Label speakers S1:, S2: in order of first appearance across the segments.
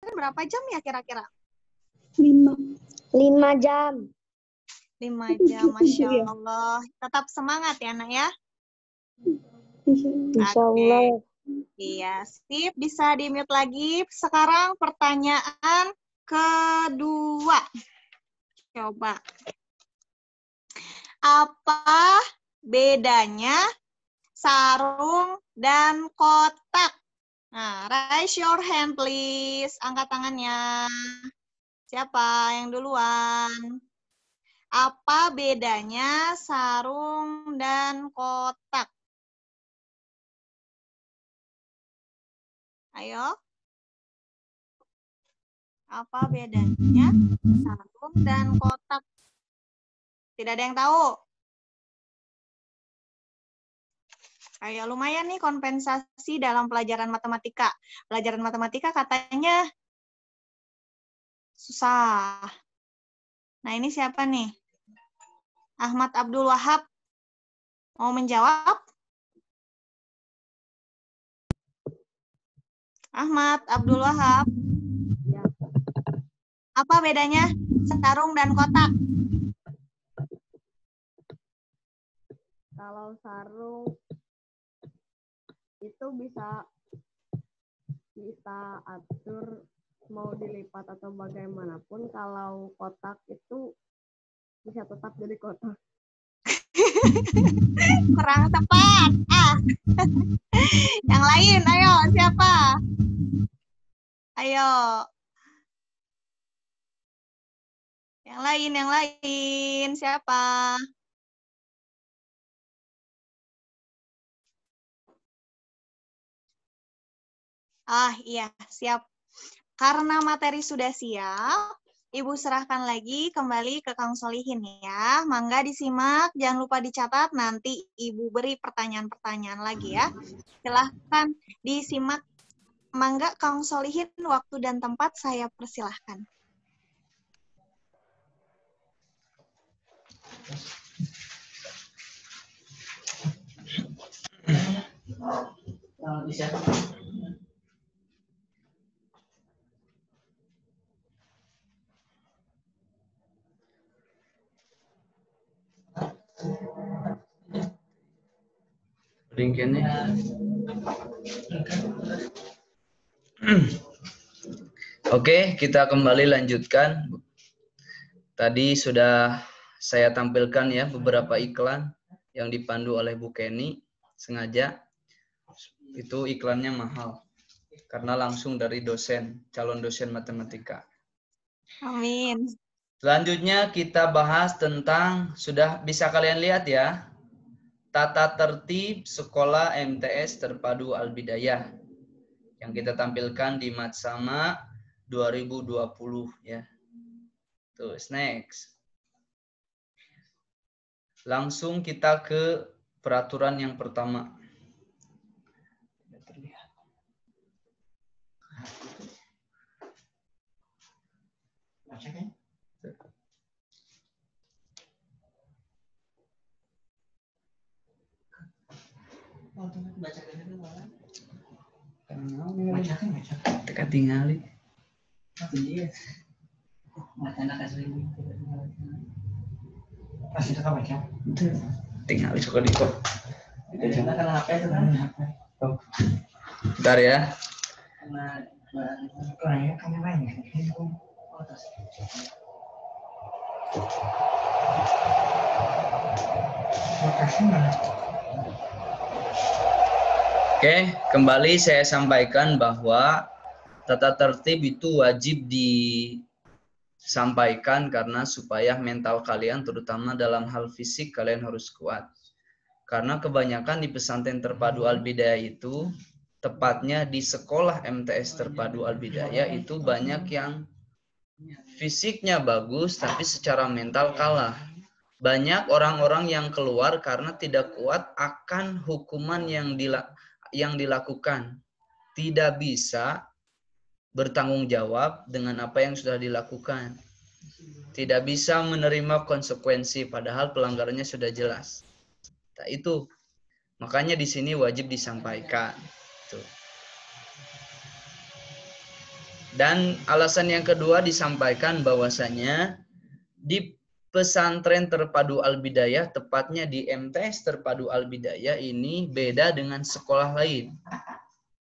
S1: berapa jam ya kira-kira?
S2: 5 jam.
S1: 5 jam, Masya Allah. Tetap semangat ya, Nak ya?
S2: Insya Allah.
S1: Iya, sip. Bisa di-mute lagi. Sekarang pertanyaan kedua. Coba. Apa bedanya sarung dan kotak? Nah, raise your hand, please. Angkat tangannya. Siapa yang duluan? Apa bedanya sarung dan kotak? Ayo. Apa bedanya sarung dan kotak? Tidak ada yang tahu? Ayo, lumayan nih kompensasi dalam pelajaran matematika. Pelajaran matematika katanya susah. Nah, ini siapa nih? Ahmad Abdul Wahab. Mau menjawab? Ahmad Abdul Wahab. Apa bedanya sarung dan kotak?
S3: Kalau sarung itu bisa kita atur mau dilipat atau bagaimanapun. Kalau kotak itu bisa tetap jadi kotak.
S1: Kurang tepat. Yang lain, ayo, siapa? Ayo. Yang lain, siapa? Iya, siap. Karena materi sudah siap, Ibu serahkan lagi kembali ke Kang Solihin ya. Mangga disimak, jangan lupa dicatat, nanti Ibu beri pertanyaan-pertanyaan lagi ya. Silahkan disimak. Mangga Kang Solihin, waktu dan tempat saya persilahkan.
S4: Oke, kita kembali lanjutkan. Tadi sudah saya tampilkan ya beberapa iklan yang dipandu oleh Bu Kenny. Sengaja itu iklannya mahal karena langsung dari dosen, calon dosen matematika.
S1: Amin.
S4: Selanjutnya kita bahas tentang, sudah bisa kalian lihat ya, tata tertib sekolah MTS terpadu Al-Bidayah yang kita tampilkan di Matsama 2020 ya. Terus next. Langsung kita ke peraturan yang pertama. Terlihat. Baca kan? Teka tingali. Tingali suka di kok. Bentar ya. Oke, kembali saya sampaikan bahwa tata tertib itu wajib disampaikan karena supaya mental kalian terutama dalam hal fisik kalian harus kuat. Karena kebanyakan di pesantren terpadu Al-Bidayah itu, tepatnya di sekolah MTS terpadu Al-Bidayah itu banyak yang fisiknya bagus tapi secara mental kalah. Banyak orang-orang yang keluar karena tidak kuat akan hukuman yang dilakukan. Tidak bisa bertanggung jawab dengan apa yang sudah dilakukan. Tidak bisa menerima konsekuensi padahal pelanggarannya sudah jelas. Nah, itu makanya di sini wajib disampaikan. Tuh. Dan alasan yang kedua disampaikan bahwasanya di pesantren terpadu Al-Bidayah, tepatnya di MTS terpadu Al-Bidayah ini beda dengan sekolah lain.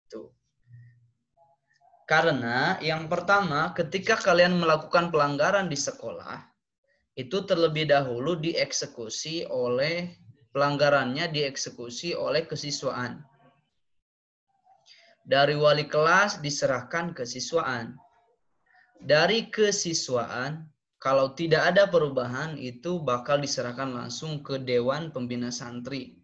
S4: Tuh. Karena yang pertama, ketika kalian melakukan pelanggaran di sekolah, itu terlebih dahulu dieksekusi oleh pelanggarannya dieksekusi oleh kesiswaan. Dari wali kelas diserahkan ke siswaan. Dari kesiswaan, kalau tidak ada perubahan, itu bakal diserahkan langsung ke Dewan Pembina Santri.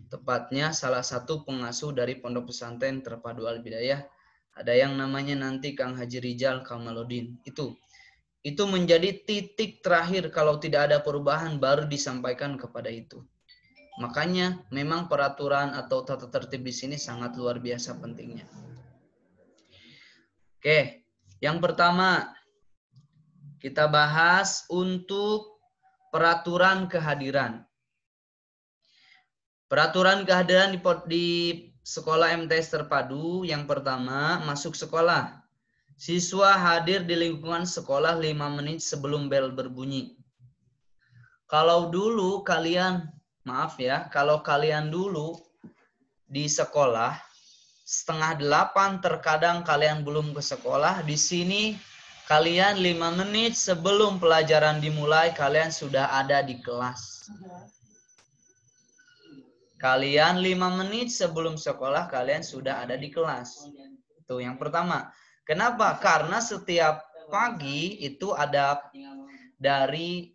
S4: Tepatnya salah satu pengasuh dari Pondok Pesantren Terpadu Al-Bidayah. Ada yang namanya nanti Kang Haji Rijal Kamaludin. Itu menjadi titik terakhir, kalau tidak ada perubahan baru disampaikan kepada itu. Makanya memang peraturan atau tata tertib di sini sangat luar biasa pentingnya. Oke, yang pertama kita bahas untuk peraturan kehadiran. Peraturan kehadiran di sekolah MTS terpadu, yang pertama masuk sekolah. Siswa hadir di lingkungan sekolah 5 menit sebelum bel berbunyi. Kalau dulu kalian, maaf ya, kalau kalian dulu di sekolah, 7:30 terkadang kalian belum ke sekolah, di sini kalian 5 menit sebelum pelajaran dimulai, kalian sudah ada di kelas. Kalian 5 menit sebelum sekolah, kalian sudah ada di kelas. Itu yang pertama. Kenapa? Karena setiap pagi itu ada dari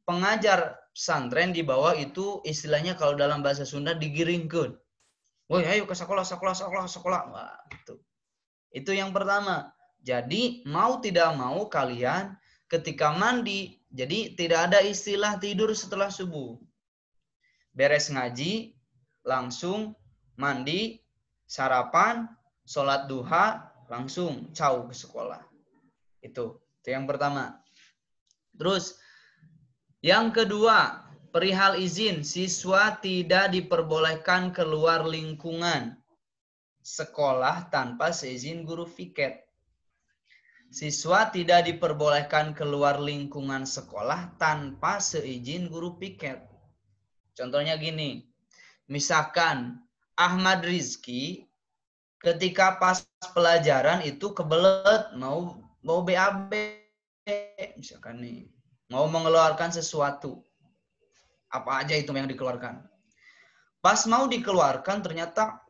S4: pengajar pesantren di bawah itu, istilahnya kalau dalam bahasa Sunda digiringkeun. Woi, ayo ke sekolah. Wah, gitu. Itu yang pertama. Jadi mau tidak mau kalian ketika mandi, jadi tidak ada istilah tidur setelah subuh. Beres ngaji, langsung mandi, sarapan, sholat duha, langsung cau ke sekolah. Itu yang pertama. Terus yang kedua, perihal izin, siswa tidak diperbolehkan keluar lingkungan sekolah tanpa seizin guru piket. Siswa tidak diperbolehkan keluar lingkungan sekolah tanpa seizin guru piket. Contohnya gini, misalkan Ahmad Rizki ketika pas pelajaran itu kebelet mau BAB, misalkan nih, mau mengeluarkan sesuatu. Apa aja itu yang dikeluarkan. Pas mau dikeluarkan ternyata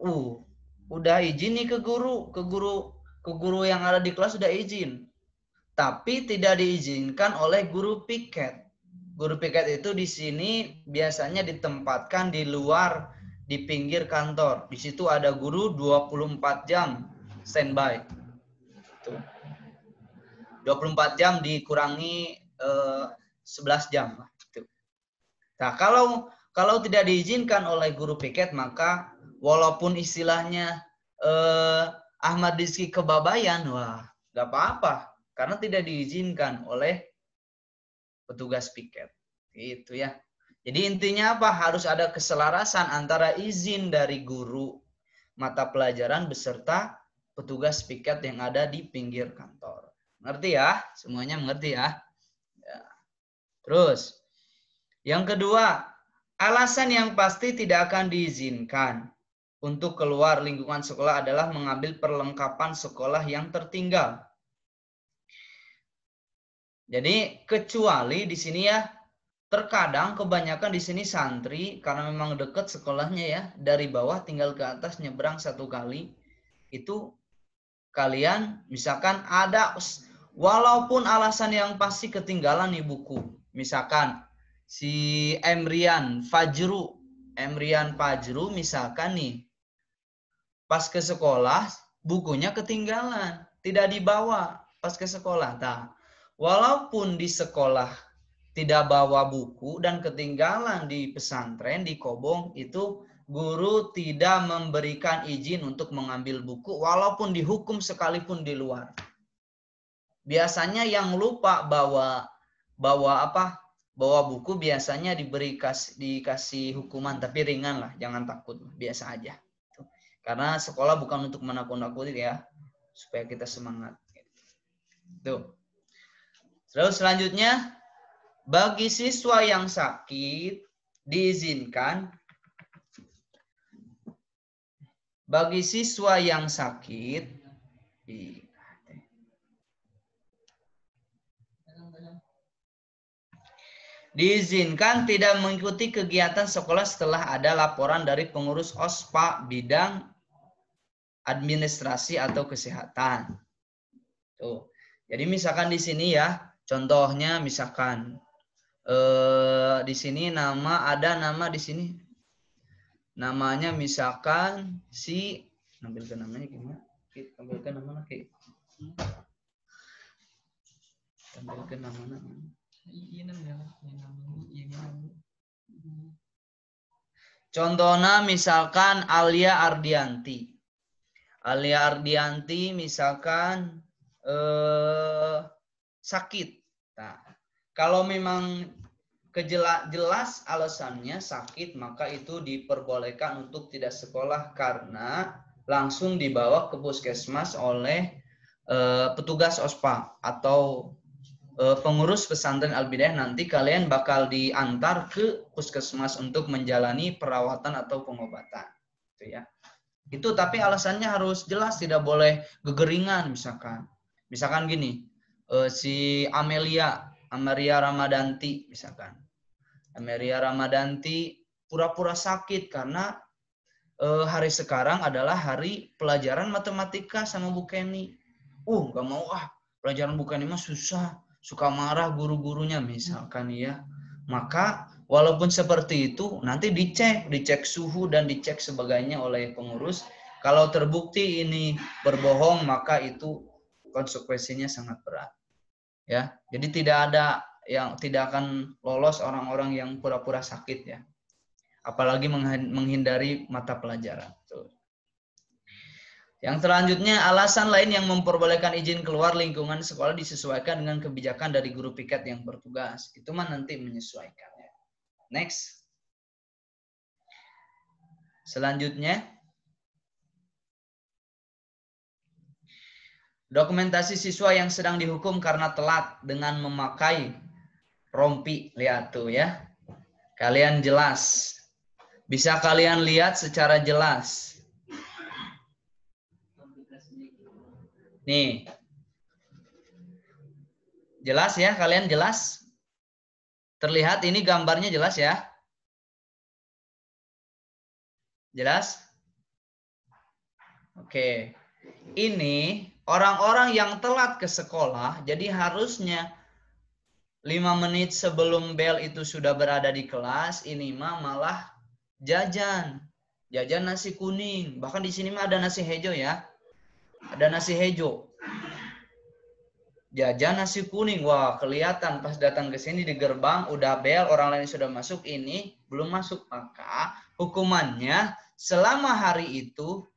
S4: udah izin nih ke guru yang ada di kelas sudah izin. Tapi tidak diizinkan oleh guru piket. Guru piket itu di sini biasanya ditempatkan di luar, di pinggir kantor. Di situ ada guru 24 jam standby. Tuh. 24 jam dikurangi 11 jam. Tuh. Nah, kalau tidak diizinkan oleh guru piket, maka walaupun istilahnya Ahmad Rizki kebabayan, wah, nggak apa-apa. Karena tidak diizinkan oleh petugas piket. Itu ya. Jadi intinya apa? Harus ada keselarasan antara izin dari guru mata pelajaran beserta petugas piket yang ada di pinggir kantor. Ngerti ya? Semuanya mengerti ya? Ya. Terus, yang kedua, alasan yang pasti tidak akan diizinkan untuk keluar lingkungan sekolah adalah mengambil perlengkapan sekolah yang tertinggal. Jadi kecuali di sini ya, terkadang kebanyakan di sini santri karena memang dekat sekolahnya ya, dari bawah tinggal ke atas nyebrang 1 kali, itu kalian misalkan ada, walaupun alasan yang pasti ketinggalan nih buku, misalkan si Emrian Fajru misalkan nih pas ke sekolah bukunya ketinggalan, tidak dibawa pas ke sekolah. Nah, walaupun di sekolah tidak bawa buku dan ketinggalan di pesantren, di Kobong, itu guru tidak memberikan izin untuk mengambil buku walaupun dihukum sekalipun di luar. Biasanya yang lupa bawa buku biasanya dikasih hukuman, tapi ringan lah, jangan takut, biasa aja. Karena sekolah bukan untuk menakut-nakuti ya. supaya kita semangat. Tuh. Terus selanjutnya, bagi siswa yang sakit diizinkan, bagi siswa yang sakit diizinkan tidak mengikuti kegiatan sekolah setelah ada laporan dari pengurus OSPA bidang administrasi atau kesehatan. Tuh. Jadi misalkan di sini ya, contohnya misalkan di sini ada nama di sini. Namanya misalkan si, tampilkan namanya gimana? Tampilkan namanya kayak. Tampilkan namanya. Contohnya misalkan Alia Ardianti. Alia Ardianti misalkan sakit. Nah, kalau memang jelas alasannya sakit, maka itu diperbolehkan untuk tidak sekolah karena langsung dibawa ke puskesmas oleh petugas OSPA atau pengurus pesantren Al-Bidayah. Nanti kalian bakal diantar ke puskesmas untuk menjalani perawatan atau pengobatan. Itu ya. Itu tapi alasannya harus jelas, tidak boleh gegeringan misalkan. Misalkan gini, si Amelia Ramadanti misalkan. Amelia Ramadanti pura-pura sakit karena hari sekarang adalah hari pelajaran matematika sama Bu Kenny. Gak mau pelajaran Bu Kenny mah susah, suka marah guru-gurunya misalkan ya. Maka walaupun seperti itu nanti dicek suhu dan dicek sebagainya oleh pengurus. Kalau terbukti ini berbohong maka itu konsekuensinya sangat berat. Ya, jadi tidak akan lolos orang-orang yang pura-pura sakit ya. Apalagi menghindari mata pelajaran. Tuh. Yang selanjutnya, alasan lain yang memperbolehkan izin keluar lingkungan sekolah disesuaikan dengan kebijakan dari guru piket yang bertugas. Itu mah nanti menyesuaikannya. Next. Selanjutnya, dokumentasi siswa yang sedang dihukum karena telat dengan memakai rompi. Lihat tuh ya. Kalian jelas. Bisa kalian lihat secara jelas. Nih. Jelas ya, kalian jelas? Terlihat ini gambarnya jelas ya? Jelas? Oke. Ini orang-orang yang telat ke sekolah, jadi harusnya 5 menit sebelum bel itu sudah berada di kelas, ini mah malah jajan nasi kuning. Bahkan di sini mah ada nasi hijau ya. Ada nasi hijau. Jajan nasi kuning. Wah, kelihatan pas datang ke sini di gerbang udah bel, orang lain sudah masuk, ini belum masuk. Maka hukumannya selama hari itu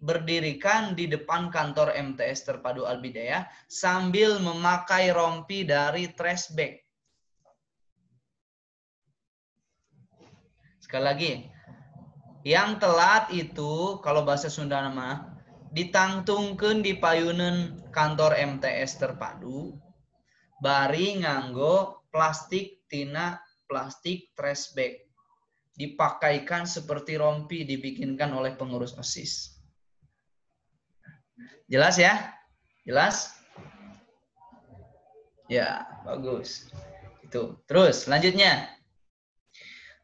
S4: berdirikan di depan kantor MTS Terpadu Al-Bidayah sambil memakai rompi dari trash bag. Sekali lagi, yang telat itu kalau bahasa Sunda nama ditangtungkeun di payuneun kantor MTS Terpadu bari nganggo plastik trash bag. Dipakaikan seperti rompi dibikinkan oleh pengurus OSIS. Jelas ya? Jelas? Ya, bagus. Itu. Terus, selanjutnya.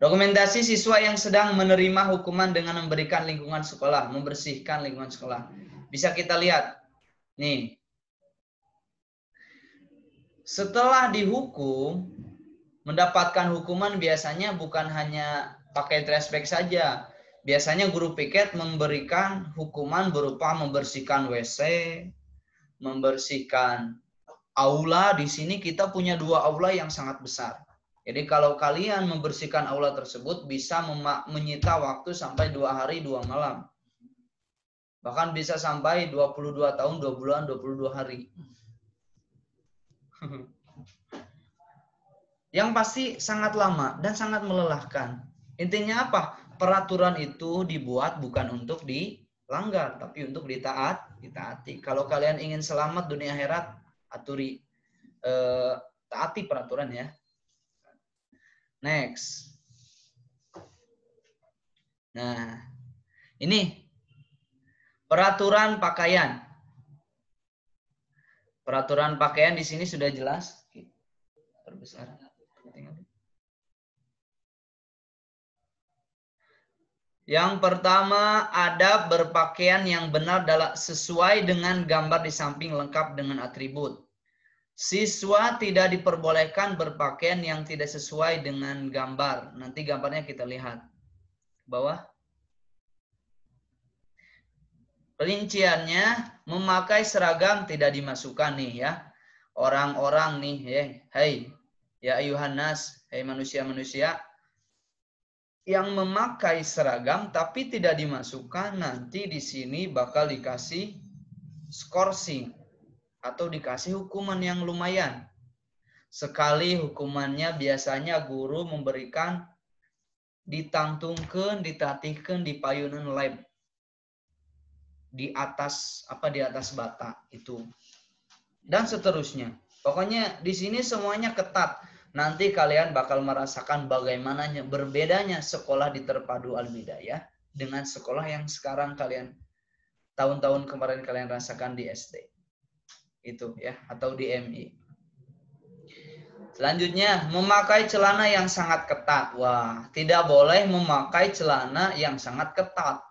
S4: Dokumentasi siswa yang sedang menerima hukuman dengan memberikan lingkungan sekolah, membersihkan lingkungan sekolah. Bisa kita lihat. Nih. Setelah dihukum, mendapatkan hukuman biasanya bukan hanya pakai trash bag saja. Biasanya guru piket memberikan hukuman berupa membersihkan WC, membersihkan aula. Di sini kita punya 2 aula yang sangat besar. Jadi kalau kalian membersihkan aula tersebut bisa menyita waktu sampai 2 hari 2 malam. Bahkan bisa sampai 22 tahun, 2 bulan, 22 hari. Yang pasti sangat lama dan sangat melelahkan. Intinya apa? Peraturan itu dibuat bukan untuk dilanggar, tapi untuk ditaati. Kalau kalian ingin selamat dunia akhirat, aturi taati peraturan ya. Next. Nah, ini peraturan pakaian. Peraturan pakaian di sini sudah jelas. Terbesar. Yang pertama, adab berpakaian yang benar sesuai dengan gambar di samping lengkap dengan atribut. Siswa tidak diperbolehkan berpakaian yang tidak sesuai dengan gambar. Nanti gambarnya kita lihat. Bawah. Rinciannya, memakai seragam tidak dimasukkan nih ya. Orang-orang nih, hey, ya ayuhan nas, hey manusia-manusia yang memakai seragam tapi tidak dimasukkan, nanti di sini bakal dikasih skorsing atau dikasih hukuman yang lumayan. Sekali hukumannya biasanya guru memberikan ditantungkeun, ditatihkeun di payunan lab. Di atas bata itu. Dan seterusnya. Pokoknya di sini semuanya ketat. Nanti kalian bakal merasakan bagaimana berbedanya sekolah di Terpadu Al-Bidayah dengan sekolah yang sekarang kalian tahun-tahun kemarin kalian rasakan di SD. Itu ya, atau di MI. Selanjutnya, memakai celana yang sangat ketat. Wah, tidak boleh memakai celana yang sangat ketat.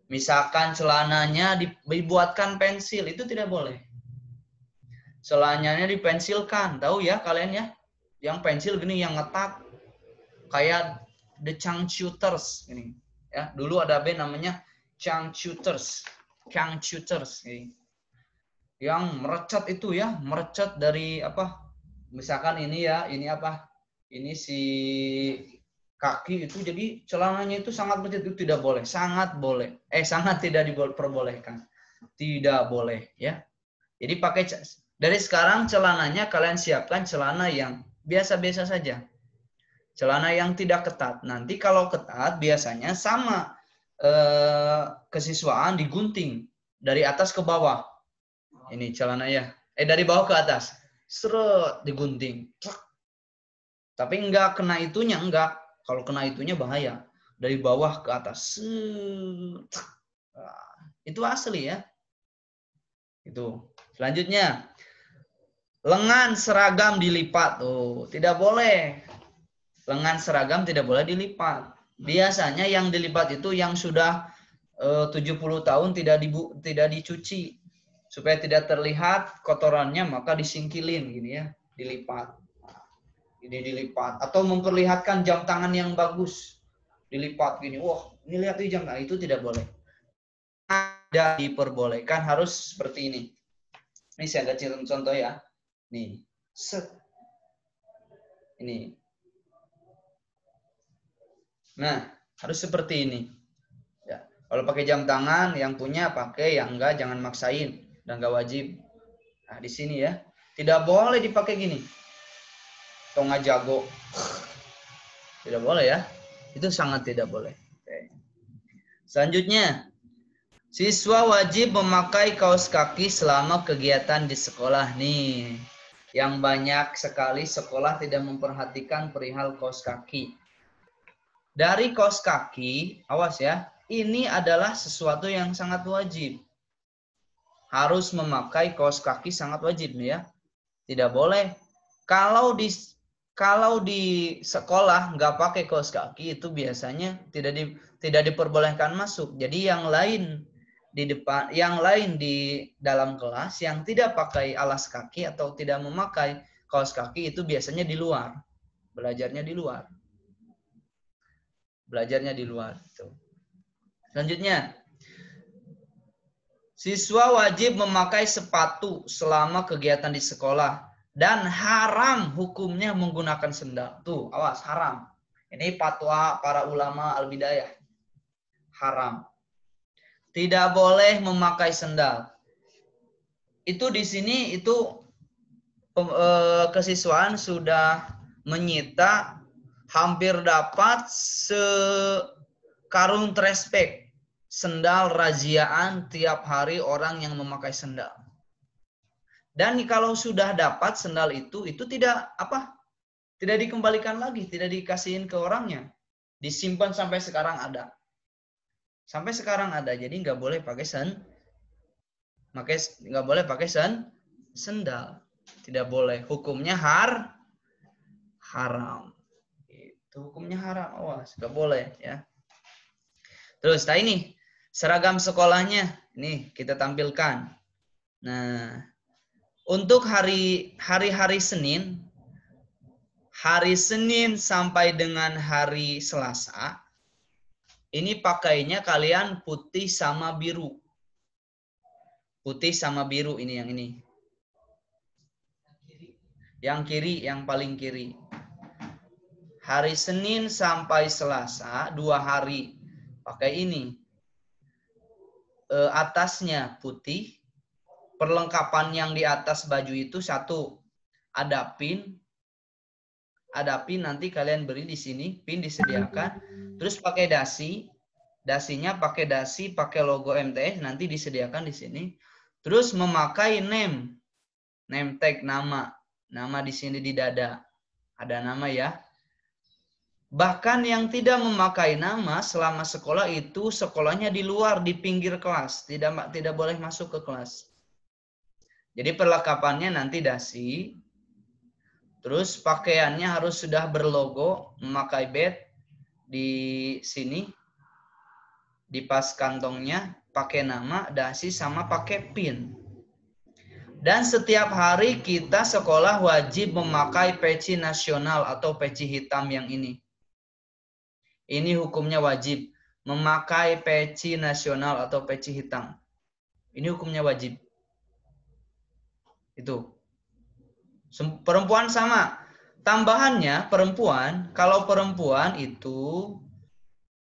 S4: Misalkan celananya dibuatkan pensil, itu tidak boleh. Celananya dipensilkan, tahu ya kalian ya? Yang pensil gini yang ngetat, kayak The Changcuters ini. Ya, dulu ada band namanya Changcuters, yang merecet itu ya, merecet dari apa? Misalkan ini ya, ini si kaki itu, jadi celananya itu sangat becet, itu tidak boleh, sangat tidak diperbolehkan, tidak boleh ya. Jadi pakai dari sekarang celananya kalian siapkan celana yang biasa-biasa saja, celana yang tidak ketat. Nanti kalau ketat biasanya sama kesiswaan digunting dari atas ke bawah. Ini celananya, dari bawah ke atas, seret digunting. Tapi enggak kena itunya, enggak. Kalau kena itunya bahaya. Dari bawah ke atas. Itu asli ya. Itu. Selanjutnya. Lengan seragam dilipat. Oh, tidak boleh. Lengan seragam tidak boleh dilipat. Biasanya yang dilipat itu yang sudah 70 tahun tidak dicuci. Supaya tidak terlihat kotorannya, maka disingkilin gini ya. Dilipat. Ini dilipat atau memperlihatkan jam tangan yang bagus, dilipat gini, wah ini lihat jam tangan, itu tidak boleh, tidak diperbolehkan, harus seperti ini. Ini saya ada contoh ya, nih set ini, nah harus seperti ini ya. Kalau pakai jam tangan yang punya pakai, yang enggak jangan maksain dan enggak wajib. Nah di sini ya tidak boleh dipakai gini. Tonga jago. Tidak boleh ya. Itu sangat tidak boleh. Oke. Selanjutnya, siswa wajib memakai kaos kaki selama kegiatan di sekolah nih. Yang banyak sekali sekolah tidak memperhatikan perihal kaos kaki. Dari kaos kaki, awas ya, ini adalah sesuatu yang sangat wajib. Harus memakai kaos kaki sangat wajib nih ya. Tidak boleh. Kalau di sekolah nggak pakai kaos kaki itu biasanya tidak diperbolehkan masuk. Jadi yang lain di depan, yang lain di dalam kelas yang tidak pakai alas kaki atau tidak memakai kaos kaki itu biasanya di luar. Belajarnya di luar. Selanjutnya, siswa wajib memakai sepatu selama kegiatan di sekolah. Dan haram hukumnya menggunakan sendal. Tuh, awas, haram. Ini fatwa para ulama Al-Bidayah. Haram. Tidak boleh memakai sendal. Itu di sini itu kesiswaan sudah menyita hampir dapat sekarung trash bag. sendal raziaan tiap hari orang yang memakai sendal. Dan kalau sudah dapat sendal itu tidak tidak dikembalikan lagi, tidak dikasihin ke orangnya. Disimpan sampai sekarang ada. Sampai sekarang ada. Jadi nggak boleh pakai sendal. Tidak boleh. Hukumnya haram. Itu hukumnya haram. Awas, nggak boleh ya. Terus, nah ini seragam sekolahnya. Nih kita tampilkan. Nah, untuk hari Senin, sampai dengan hari Selasa, ini pakainya kalian putih sama biru. Putih sama biru ini yang ini. Yang kiri, yang paling kiri. Hari Senin sampai Selasa, 2 hari pakai ini. Atasnya putih. Perlengkapan yang di atas baju itu 1, ada pin. Ada pin, nanti kalian beri di sini, pin disediakan. Terus pakai dasi. Dasinya pakai dasi, pakai logo MTS, nanti disediakan di sini. Terus memakai name tag, nama di sini di dada. Ada nama ya. Bahkan yang tidak memakai nama selama sekolah itu sekolahnya di luar, di pinggir kelas, tidak boleh masuk ke kelas. Jadi perlengkapannya nanti dasi, terus pakaiannya harus sudah berlogo, memakai badge di sini, di pas kantongnya, pakai nama, dasi, sama pakai pin. Dan setiap hari kita sekolah wajib memakai peci nasional atau peci hitam yang ini. Ini hukumnya wajib, memakai peci nasional atau peci hitam. Ini hukumnya wajib. Itu. Perempuan sama. Tambahannya perempuan, kalau perempuan itu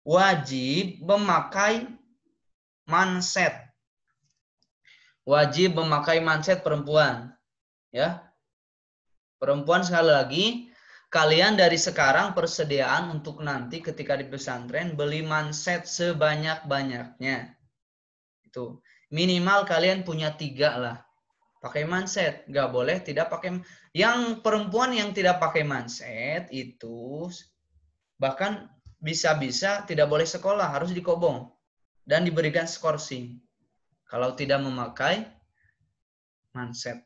S4: wajib memakai manset. Wajib memakai manset perempuan. Ya. Perempuan sekali lagi, kalian dari sekarang persediaan untuk nanti ketika di pesantren beli manset sebanyak-banyaknya. Itu. Minimal kalian punya 3 lah. Pakai manset, nggak boleh tidak pakai. Yang perempuan yang tidak pakai manset itu bahkan bisa-bisa tidak boleh sekolah, harus dikobong dan diberikan skorsing kalau tidak memakai manset.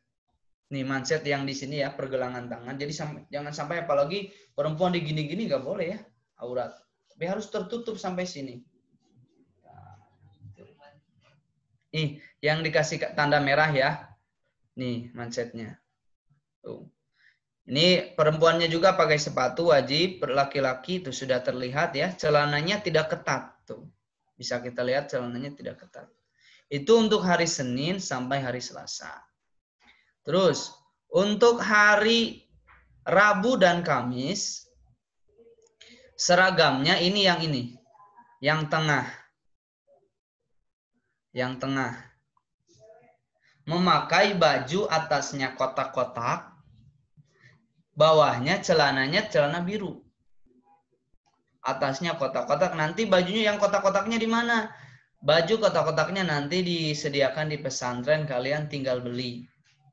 S4: Nih manset yang di sini ya, pergelangan tangan. Jadi jangan sampai, apalagi perempuan digini-gini nggak boleh ya, aurat. Tapi harus tertutup sampai sini. Nih yang dikasih tanda merah ya. Nih mansetnya. Tuh. Ini perempuannya juga pakai sepatu wajib, laki-laki itu sudah terlihat ya. Celananya tidak ketat. Tuh. Bisa kita lihat celananya tidak ketat. Itu untuk hari Senin sampai hari Selasa. Terus untuk hari Rabu dan Kamis, seragamnya ini. Yang tengah. Yang tengah. Memakai baju atasnya kotak-kotak, bawahnya celananya celana biru. Atasnya kotak-kotak, nanti bajunya yang kotak-kotaknya di mana? Baju kotak-kotaknya nanti disediakan di pesantren, kalian tinggal beli.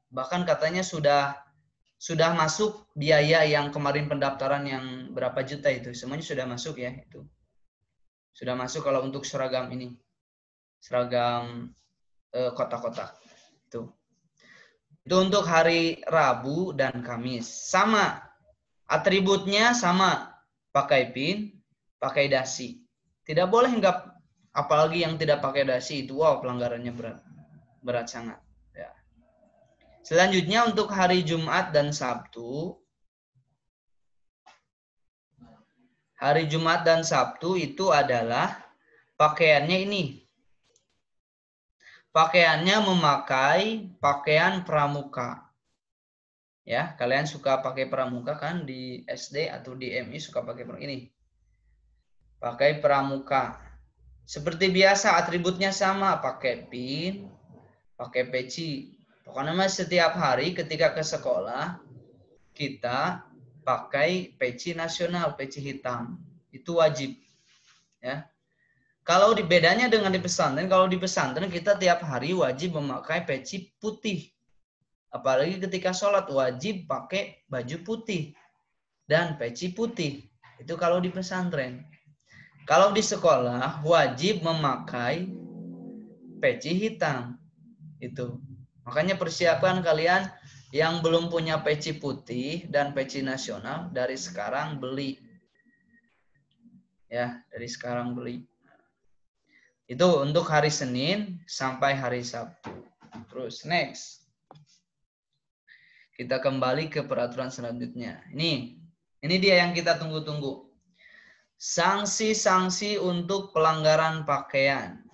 S4: Bahkan katanya sudah masuk biaya yang kemarin pendaftaran yang berapa juta itu, semuanya sudah masuk ya itu. Sudah masuk kalau untuk seragam ini. Seragam kotak-kotak. Itu untuk hari Rabu dan Kamis. Sama. Atributnya sama. Pakai pin, pakai dasi. Tidak boleh enggak, apalagi yang tidak pakai dasi itu wow, pelanggarannya berat. Berat sangat. Ya. Selanjutnya untuk hari Jumat dan Sabtu. Hari Jumat dan Sabtu itu adalah pakaiannya ini. Pakaiannya memakai pakaian pramuka. Ya, kalian suka pakai pramuka kan di SD atau di MI suka pakai ini. Pakai pramuka. Seperti biasa atributnya sama, pakai pin, pakai peci. Pokoknya setiap hari ketika ke sekolah kita pakai peci nasional, peci hitam. Itu wajib. Ya. Kalau bedanya dengan di pesantren, kalau di pesantren kita tiap hari wajib memakai peci putih. Apalagi ketika sholat wajib pakai baju putih dan peci putih. Itu kalau di pesantren. Kalau di sekolah wajib memakai peci hitam. Itu. Makanya persiapkan kalian yang belum punya peci putih dan peci nasional dari sekarang beli. Ya, dari sekarang beli. Itu untuk hari Senin sampai hari Sabtu. Terus next. Kita kembali ke peraturan selanjutnya. Ini dia yang kita tunggu-tunggu. Sanksi-sanksi untuk pelanggaran pakaian.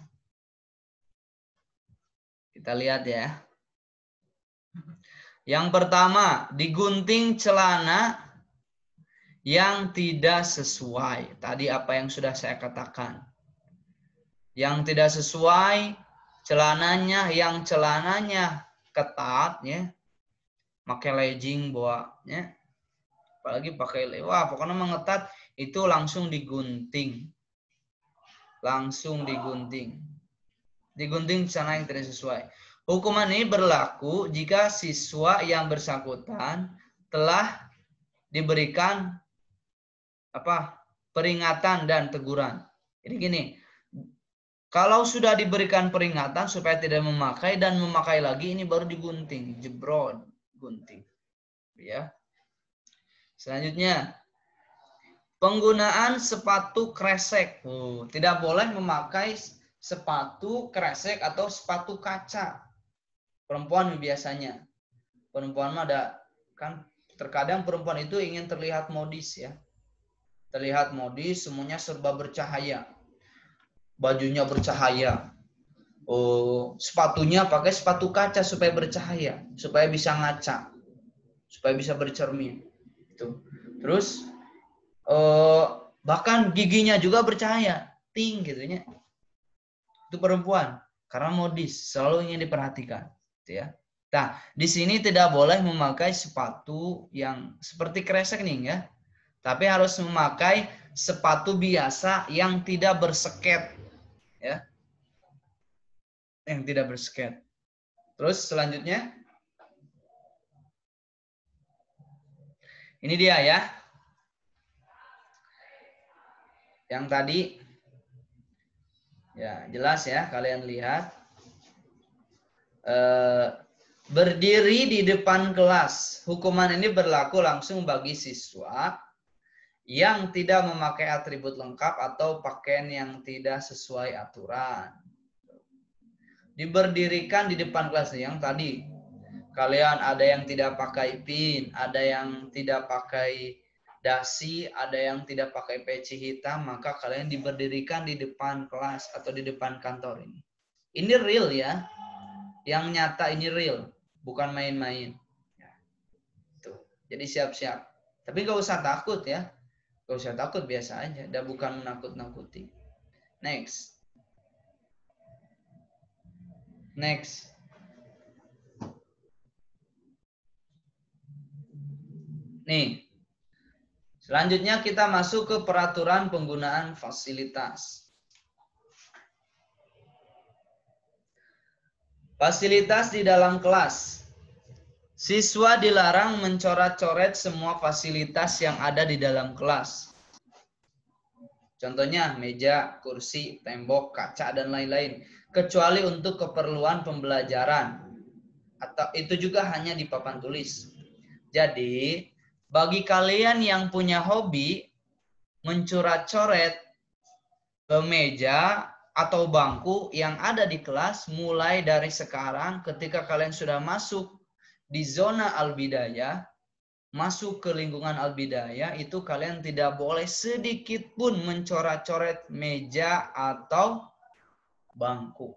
S4: Kita lihat ya. Yang pertama, digunting celana yang tidak sesuai. Tadi apa yang sudah saya katakan. Yang tidak sesuai celananya, yang celananya ketat ya. Pakai legging bawanya. Apalagi pakai pokoknya mengetat itu langsung digunting. Langsung digunting. Digunting celana yang tidak sesuai. Hukuman ini berlaku jika siswa yang bersangkutan telah diberikan peringatan dan teguran. Jadi gini, kalau sudah diberikan peringatan supaya tidak memakai dan memakai lagi, ini baru digunting, jebrod, gunting. Ya. Selanjutnya, penggunaan sepatu kresek. Tidak boleh memakai sepatu kresek atau sepatu kaca. Perempuan biasanya. Perempuan ada kan terkadang perempuan itu ingin terlihat modis ya. Terlihat modis, semuanya serba bercahaya. Bajunya bercahaya. Sepatunya pakai sepatu kaca supaya bercahaya, supaya bisa ngaca, supaya bisa bercermin. Itu. Terus bahkan giginya juga bercahaya, ting gitunya. Itu perempuan karena modis, selalu ingin diperhatikan, gitu ya. Nah, di sini tidak boleh memakai sepatu yang seperti kresek nih ya. Tapi harus memakai sepatu biasa yang tidak berseket. Ya, yang tidak berseket. Terus selanjutnya, ini dia ya, yang tadi, ya jelas ya kalian lihat, berdiri di depan kelas. Hukuman ini berlaku langsung bagi siswa yang tidak memakai atribut lengkap atau pakaian yang tidak sesuai aturan. Diberdirikan di depan kelas yang tadi. Kalian ada yang tidak pakai pin, ada yang tidak pakai dasi, ada yang tidak pakai peci hitam, maka kalian diberdirikan di depan kelas atau di depan kantor ini. Ini real ya. Yang nyata ini real, bukan main-main. Tuh. Jadi siap-siap. Tapi gak usah takut ya. Gak usah takut, biasa aja. Dan bukan menakut-nakuti. Next. Next. Nih. Selanjutnya kita masuk ke peraturan penggunaan fasilitas. Fasilitas di dalam kelas. Siswa dilarang mencoret-coret semua fasilitas yang ada di dalam kelas. Contohnya meja, kursi, tembok, kaca, dan lain-lain. Kecuali untuk keperluan pembelajaran. Atau itu juga hanya di papan tulis. Jadi, bagi kalian yang punya hobi mencoret-coret ke meja atau bangku yang ada di kelas, mulai dari sekarang ketika kalian sudah masuk di zona Al-Bidayah, masuk ke lingkungan Al-Bidayah, itu kalian tidak boleh sedikit pun mencoret-coret meja atau bangku.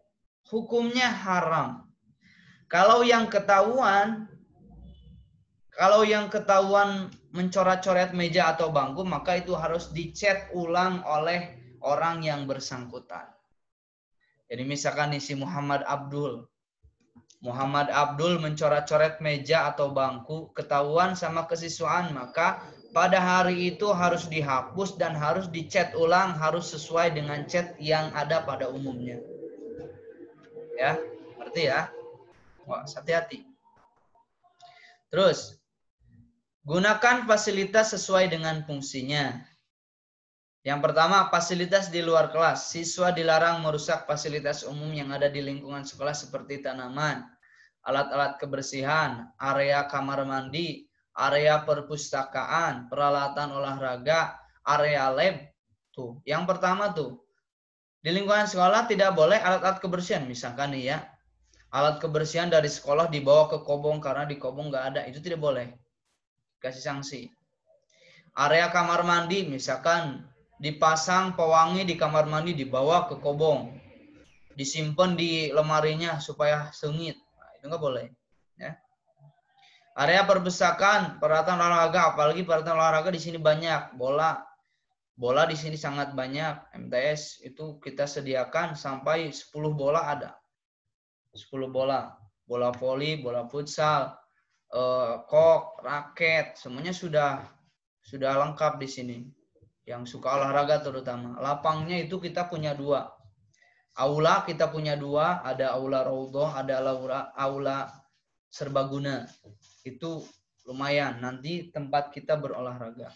S4: Hukumnya haram. Kalau yang ketahuan mencoret-coret meja atau bangku, maka itu harus dicet ulang oleh orang yang bersangkutan. Jadi misalkan si Muhammad Abdul mencoret-coret meja atau bangku, ketahuan sama kesiswaan, maka pada hari itu harus dihapus dan harus dicat ulang, harus sesuai dengan cat yang ada pada umumnya. Ya, ngerti ya? Wah, hati-hati. Terus, gunakan fasilitas sesuai dengan fungsinya. Yang pertama, fasilitas di luar kelas. Siswa dilarang merusak fasilitas umum yang ada di lingkungan sekolah seperti tanaman, alat-alat kebersihan, area kamar mandi, area perpustakaan, peralatan olahraga, area lab. Tuh, yang pertama tuh. Di lingkungan sekolah tidak boleh alat-alat kebersihan. Misalkan nih ya, alat kebersihan dari sekolah dibawa ke kobong karena di kobong nggak ada. Itu tidak boleh. Kasih sanksi. Area kamar mandi, misalkan dipasang pewangi di kamar mandi dibawa ke kobong, disimpan di lemarinya supaya sengit. Nah, itu nggak boleh. Ya. Area perpustakaan, peralatan olahraga, apalagi peralatan olahraga di sini banyak. Bola di sini sangat banyak. MTS itu kita sediakan sampai 10 bola ada. 10 bola. Bola voli, bola futsal, kok, raket, semuanya sudah lengkap di sini. Yang suka olahraga terutama. Lapangnya itu kita punya 2. Aula kita punya 2, ada aula raudhah, ada aula serbaguna. Itu lumayan, nanti tempat kita berolahraga.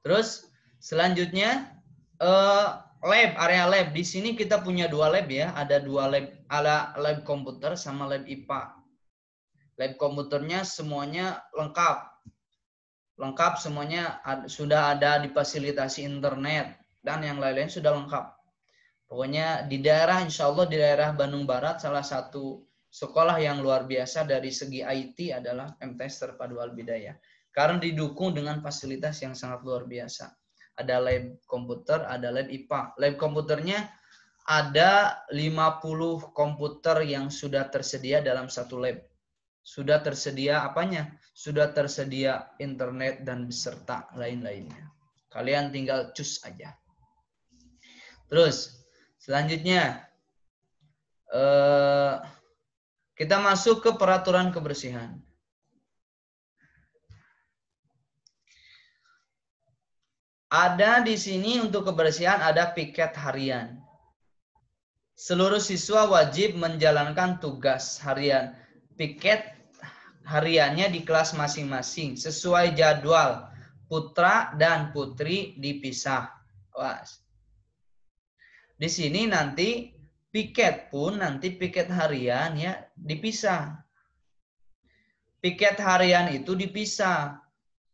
S4: Terus selanjutnya lab, area lab. Di sini kita punya 2 lab ya, ada 2 lab, ada lab komputer sama lab IPA. Lab komputernya semuanya lengkap semuanya, sudah ada difasilitasi internet dan yang lain-lain sudah lengkap. Pokoknya di daerah, insya Allah di daerah Bandung Barat, salah satu sekolah yang luar biasa dari segi IT adalah MTS Terpadu Al-Bidayah. Karena didukung dengan fasilitas yang sangat luar biasa. Ada lab komputer, ada lab IPA. Lab komputernya ada 50 komputer yang sudah tersedia dalam satu lab. Sudah tersedia apanya? Sudah tersedia internet dan beserta lain-lainnya. Kalian tinggal cus aja. Terus selanjutnya kita masuk ke peraturan kebersihan. Ada di sini untuk kebersihan ada piket harian. Seluruh siswa wajib menjalankan tugas harian. Piket hariannya di kelas masing-masing sesuai jadwal. Putra dan putri dipisah. Di sini nanti piket pun nanti piket harian ya dipisah. Piket harian itu dipisah.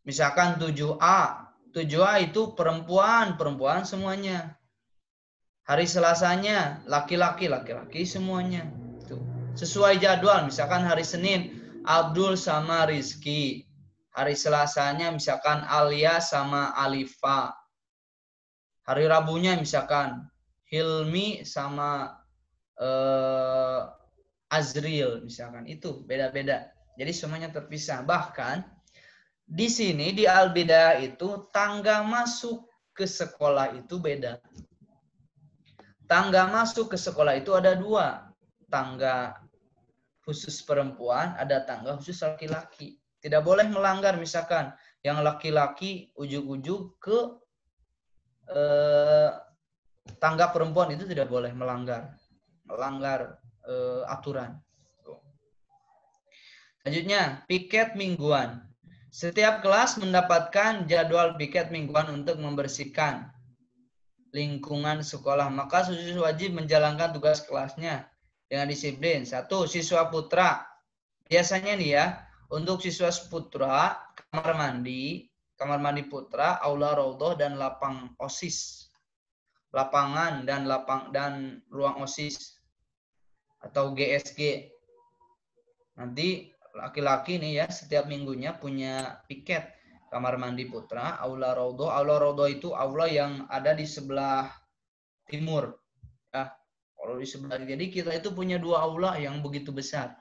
S4: Misalkan 7A. 7A itu perempuan semuanya. Hari Selasanya laki-laki semuanya. Tuh. Sesuai jadwal, misalkan hari Senin Abdul sama Rizky. Hari Selasanya misalkan Alia sama Alifa. Hari Rabunya misalkan Hilmi sama Azril misalkan. Itu beda-beda. Jadi semuanya terpisah. Bahkan di sini di Al-Bidayah itu tangga masuk ke sekolah itu beda. Tangga masuk ke sekolah itu ada 2. Tangga khusus perempuan, ada tangga khusus laki-laki. Tidak boleh melanggar, misalkan yang laki-laki ujung-ujung ke tangga perempuan itu tidak boleh melanggar aturan. Selanjutnya, piket mingguan. Setiap kelas mendapatkan jadwal piket mingguan untuk membersihkan lingkungan sekolah. Maka siswa wajib menjalankan tugas kelasnya dengan disiplin. 1. Siswa putra. Biasanya nih ya, untuk siswa putra, kamar mandi putra, aula raudhah dan lapang OSIS. Lapangan dan ruang OSIS atau GSG. Nanti laki-laki nih ya, setiap minggunya punya piket. Kamar mandi putra, aula raudhah. Aula raudhah itu aula yang ada di sebelah timur. Ya, kalau di sebelah, jadi kita itu punya 2 aula yang begitu besar.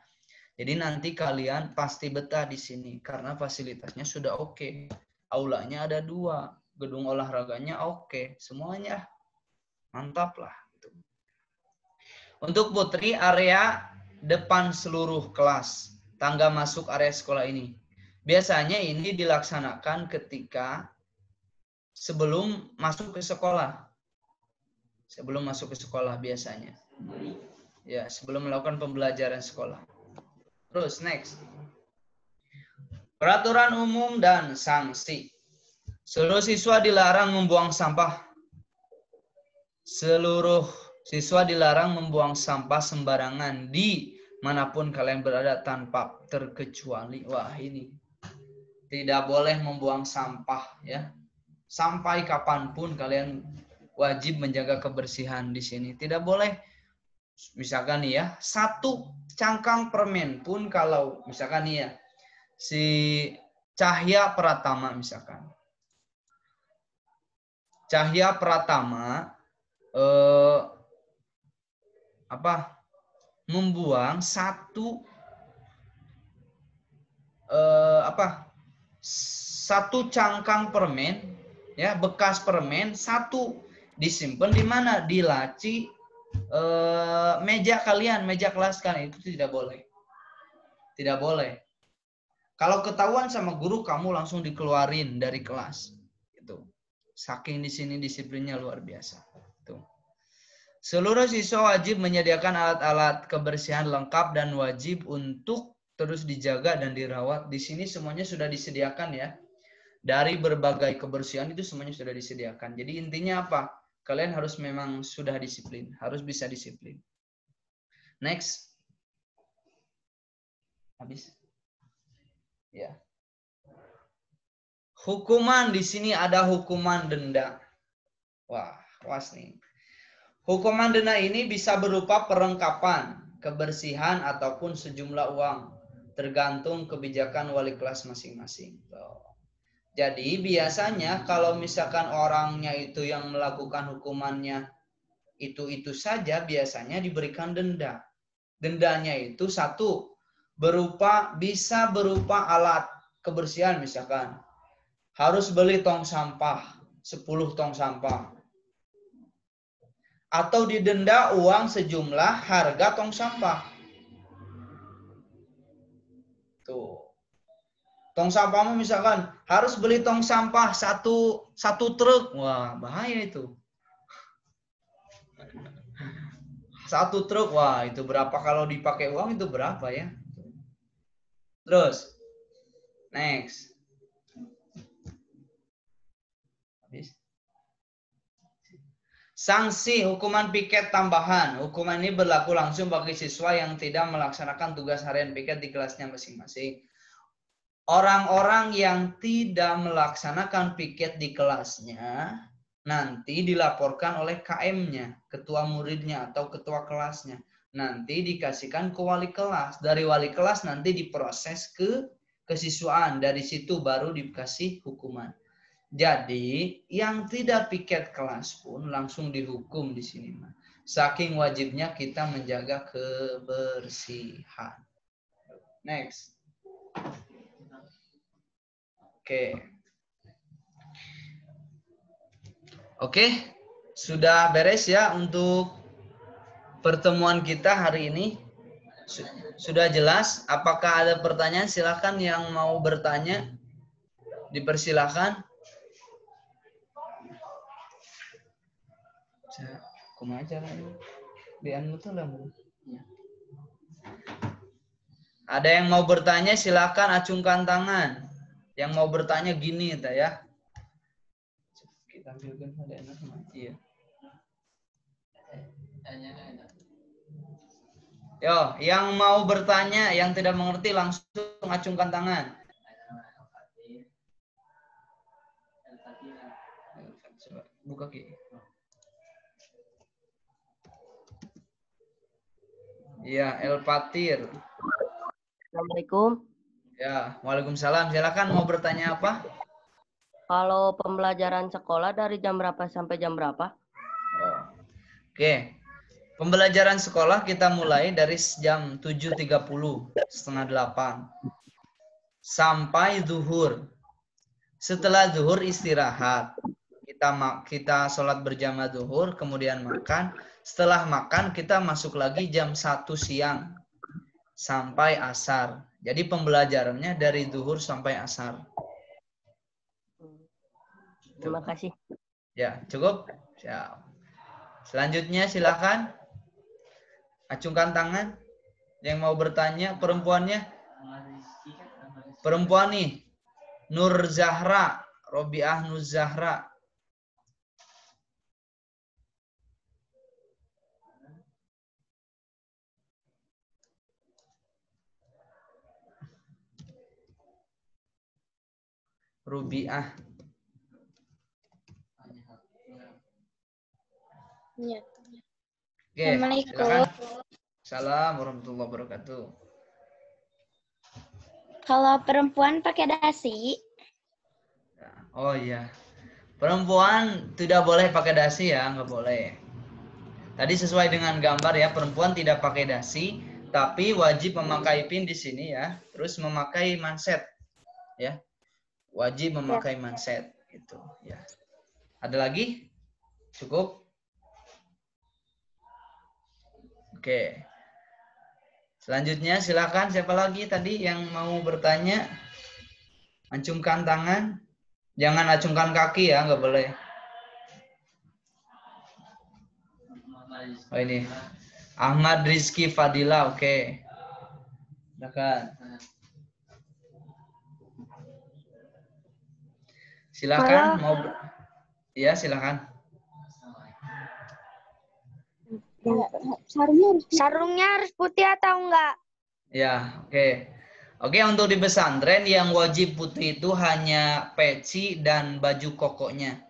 S4: Jadi nanti kalian pasti betah di sini karena fasilitasnya sudah oke. Aulanya ada 2, gedung olahraganya oke, semuanya mantap lah. Untuk putri, area depan seluruh kelas, tangga masuk area sekolah ini. Biasanya ini dilaksanakan ketika sebelum masuk ke sekolah. Sebelum masuk ke sekolah biasanya. Ya, sebelum melakukan pembelajaran sekolah. Terus, next. Peraturan umum dan sanksi. Seluruh siswa dilarang membuang sampah. Seluruh siswa dilarang membuang sampah sembarangan di manapun kalian berada tanpa terkecuali. Wah, ini. Tidak boleh membuang sampah, ya. Sampai kapanpun kalian wajib menjaga kebersihan di sini. Tidak boleh, misalkan nih ya, 1 cangkang permen pun kalau misalkan nih ya, si Cahya Pratama misalkan. Cahya Pratama membuang 1 cangkang permen, ya, bekas permen 1 disimpan di mana? Di laci meja kalian, meja kelas kalian. Itu tidak boleh. Tidak boleh. Kalau ketahuan sama guru, kamu langsung dikeluarin dari kelas. Itu. Saking di sini disiplinnya luar biasa. Itu. Seluruh siswa wajib menyediakan alat-alat kebersihan lengkap dan wajib untuk terus dijaga dan dirawat. Di sini semuanya sudah disediakan ya. Dari berbagai kebersihan itu semuanya sudah disediakan. Jadi intinya apa? Kalian harus memang sudah disiplin. Harus bisa disiplin. Next. Habis. Ya. Hukuman di sini ada hukuman denda. Wah, was nih. Hukuman denda ini bisa berupa perlengkapan, kebersihan, ataupun sejumlah uang. Tergantung kebijakan wali kelas masing-masing. Jadi biasanya kalau misalkan orangnya itu yang melakukan hukumannya itu saja, biasanya diberikan denda. Dendanya itu 1, bisa berupa alat kebersihan misalkan. Harus beli tong sampah, 10 tong sampah. Atau didenda uang sejumlah harga tong sampah. Tuh. Tong sampahmu misalkan harus beli tong sampah 1 truk. Wah, bahaya itu. 1 truk, wah itu berapa kalau dipakai uang itu berapa ya? Terus, next. Habis. Sanksi hukuman piket tambahan. Hukuman ini berlaku langsung bagi siswa yang tidak melaksanakan tugas harian piket di kelasnya masing-masing. Orang-orang yang tidak melaksanakan piket di kelasnya nanti dilaporkan oleh KM-nya, ketua muridnya atau ketua kelasnya. Nanti dikasihkan ke wali kelas. Dari wali kelas nanti diproses ke kesiswaan. Dari situ baru dikasih hukuman. Jadi yang tidak piket kelas pun langsung dihukum di sini. Saking wajibnya kita menjaga kebersihan. Next. Oke, sudah beres ya untuk pertemuan kita hari ini. Sudah jelas? Apakah ada pertanyaan? Silakan yang mau bertanya, dipersilakan. Kumaha caranya? Ada yang mau bertanya, silakan acungkan tangan. Yang mau bertanya gini, ya. Kita ambilkan ada enak, iya. Yo, yang mau bertanya, yang tidak mengerti langsung acungkan tangan. Buka Ki. Iya, El Patir.
S2: Assalamualaikum.
S4: Ya, waalaikumsalam. Silakan mau bertanya apa?
S2: Kalau pembelajaran sekolah dari jam berapa sampai jam berapa?
S4: Oh. Oke. Pembelajaran sekolah kita mulai dari jam 7.30, setengah 8. Sampai zuhur. Setelah zuhur istirahat. Kita sholat berjamaah zuhur, kemudian makan. Setelah makan kita masuk lagi jam 1 siang. Sampai asar. Jadi pembelajarannya dari zuhur sampai asar.
S2: Terima kasih.
S4: Ya, cukup? Siap. Selanjutnya silakan. Acungkan tangan. Yang mau bertanya, perempuannya. Perempuan nih. Nur Zahra. Robiah Nur Zahra. Rubiah.
S5: Ya.
S4: Oke,
S5: Assalamualaikum.
S4: silakan. Salam warahmatullahi wabarakatuh.
S5: Kalau perempuan pakai dasi,
S4: Oh iya. Perempuan tidak boleh pakai dasi ya, nggak boleh. Tadi sesuai dengan gambar ya, perempuan tidak pakai dasi, tapi wajib memakai pin di sini ya. Terus memakai manset, ya. Wajib memakai manset, gitu ya. Ada lagi? Cukup? Oke. Selanjutnya silakan siapa lagi tadi yang mau bertanya? Acungkan tangan. Jangan acungkan kaki ya, nggak boleh. Oh ini. Ahmad Rizky Fadila, oke. Silakan. Silakan mau ya, silakan.
S5: sarungnya harus putih atau enggak?
S4: Ya, oke. Oke, untuk di pesantren yang wajib putih itu hanya peci dan baju kokonya.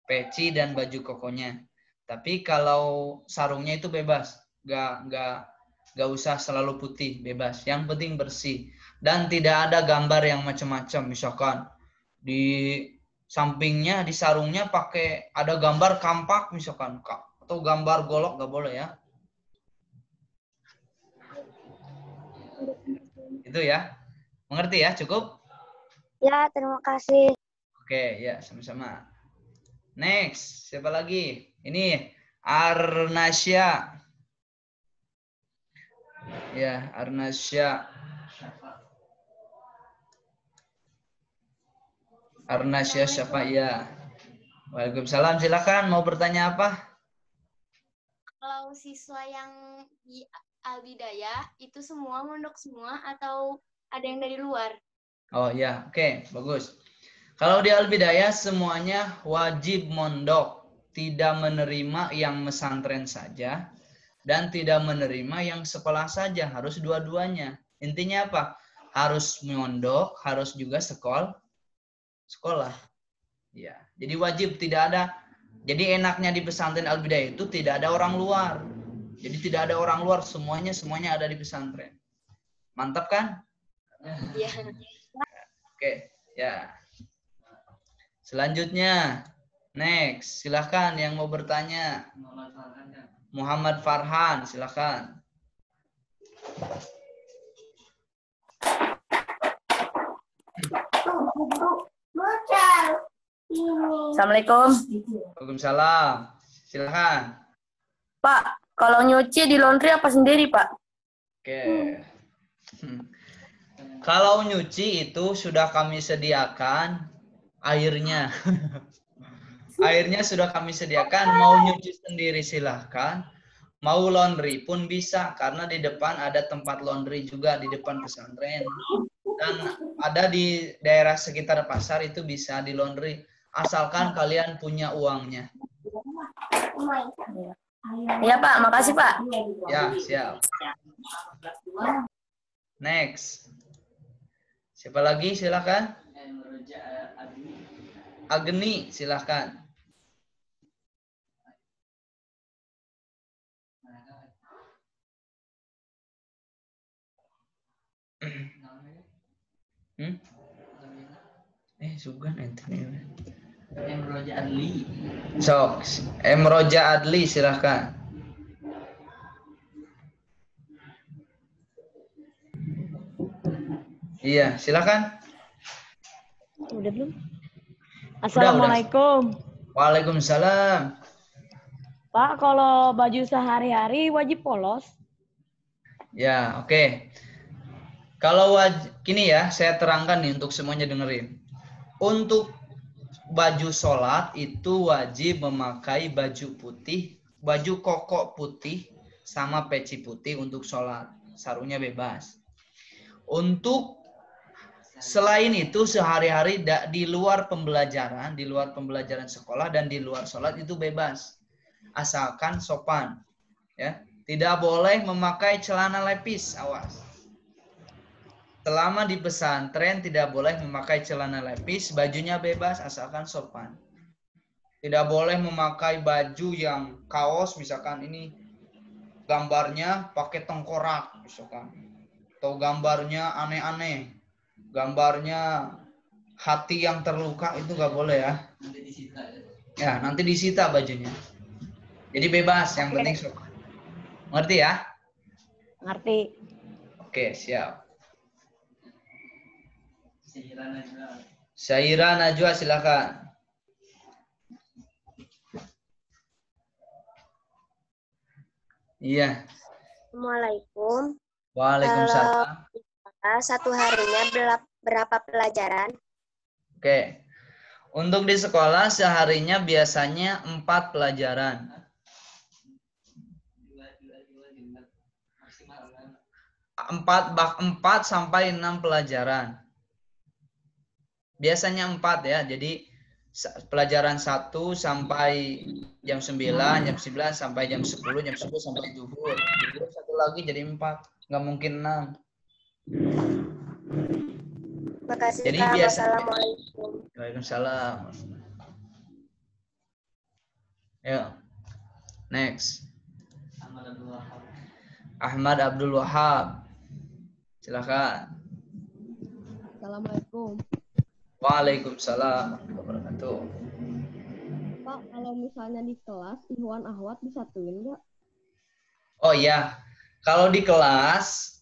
S4: Peci dan baju kokonya. Tapi kalau sarungnya itu bebas, nggak usah selalu putih, bebas. Yang penting bersih dan tidak ada gambar yang macam-macam. Misalkan di sampingnya di sarungnya pakai ada gambar kampak misalkan, atau gambar golok, nggak boleh ya. Itu ya, mengerti ya, cukup?
S5: Ya, terima kasih.
S4: Oke, ya sama-sama. Next, siapa lagi? Ini Arnasya. Ya, Arnasya. Arnasya siapa ya? Waalaikumsalam, silakan mau bertanya apa?
S6: Kalau siswa yang di Al-Bidayah itu semua mondok semua atau ada yang dari luar?
S4: Oh ya, oke, bagus. Kalau di Al-Bidayah semuanya wajib mondok, tidak menerima yang pesantren saja dan tidak menerima yang sekolah saja, harus dua-duanya. Intinya apa? Harus mondok, harus juga sekolah. Ya, jadi wajib, tidak ada. Jadi enaknya di pesantren Al-Bidayah itu tidak ada orang luar. Jadi tidak ada orang luar, semuanya ada di pesantren. Mantap kan?
S6: Iya.
S4: Oke, ya. Selanjutnya, next, silahkan yang mau bertanya. Muhammad Farhan, silahkan.
S2: Assalamualaikum.
S4: Waalaikumsalam. Silahkan.
S2: Pak, kalau nyuci di laundry apa sendiri, Pak?
S4: Oke. Kalau nyuci itu sudah kami sediakan airnya. Airnya sudah kami sediakan. Mau nyuci sendiri silahkan. Mau laundry pun bisa. Karena di depan ada tempat laundry juga di depan pesantren. Dan ada di daerah sekitar pasar itu bisa di laundry. Asalkan kalian punya uangnya.
S2: Iya, Pak. Makasih, Pak.
S4: Ya, siap. Next. Siapa lagi? Silakan. Agni, silakan. Sugan ente. Emroja Adli. Sok, Emroja Adli silakan. Iya, silakan.
S7: Udah belum? Assalamualaikum.
S4: Waalaikumsalam.
S7: Pak, kalau baju sehari-hari wajib polos?
S4: Ya, oke. Kalau gini ya, saya terangkan nih untuk semuanya dengerin. Untuk baju sholat itu wajib memakai baju putih, baju koko putih, sama peci putih untuk sholat. Sarungnya bebas. Untuk selain itu sehari-hari di luar pembelajaran sekolah dan di luar sholat itu bebas. Asalkan sopan. Ya, tidak boleh memakai celana lepis, awas. Selama di pesantren tidak boleh memakai celana lepis, bajunya bebas asalkan sopan. Tidak boleh memakai baju yang kaos, misalkan ini gambarnya pakai tengkorak, misalkan. Atau gambarnya aneh-aneh. Gambarnya hati yang terluka, itu nggak boleh ya. Ya, nanti disita bajunya. Jadi bebas, yang penting sopan. Ngerti ya?
S7: Ngerti.
S4: Oke, siap. Syaira Najwa silakan. Iya.
S5: Assalamualaikum.
S4: Waalaikumsalam.
S5: Satu harinya berapa pelajaran?
S4: Oke. Untuk di sekolah seharinya biasanya 4 pelajaran. 4 sampai 6 pelajaran. Biasanya 4 ya. Jadi pelajaran 1 sampai jam 9, jam 9 sampai jam 10, jam 10 sampai zuhur. Zuhur 1 lagi jadi 4. Nggak mungkin 6.
S5: Makasih,
S4: Jadi
S5: Kak.
S4: biasa.
S5: Wassalamualaikum.
S4: Waalaikumsalam. Ya. Next. Ahmad Abdul Wahab. Silakan.
S3: Assalamualaikum.
S4: Waalaikumsalam warahmatullahi wabarakatuh.
S3: Pak, kalau misalnya di kelas Ikhwan Ahwat disatuin nggak?
S4: Oh iya, kalau di kelas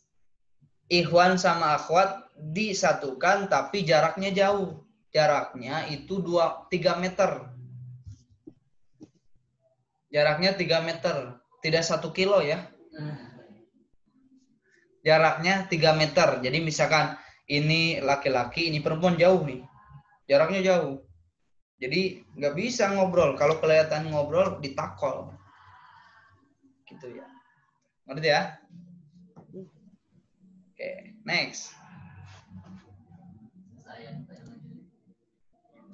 S4: Ikhwan sama Akhwat disatukan tapi jaraknya jauh. Jaraknya itu 3 meter. Jaraknya 3 meter, tidak 1 kilo ya. Jaraknya 3 meter. Jadi misalkan ini laki-laki, ini perempuan, jauh nih. Jaraknya jauh. Jadi nggak bisa ngobrol. Kalau kelihatan ngobrol, ditakol. Gitu ya. Ngerti ya? Oke, next.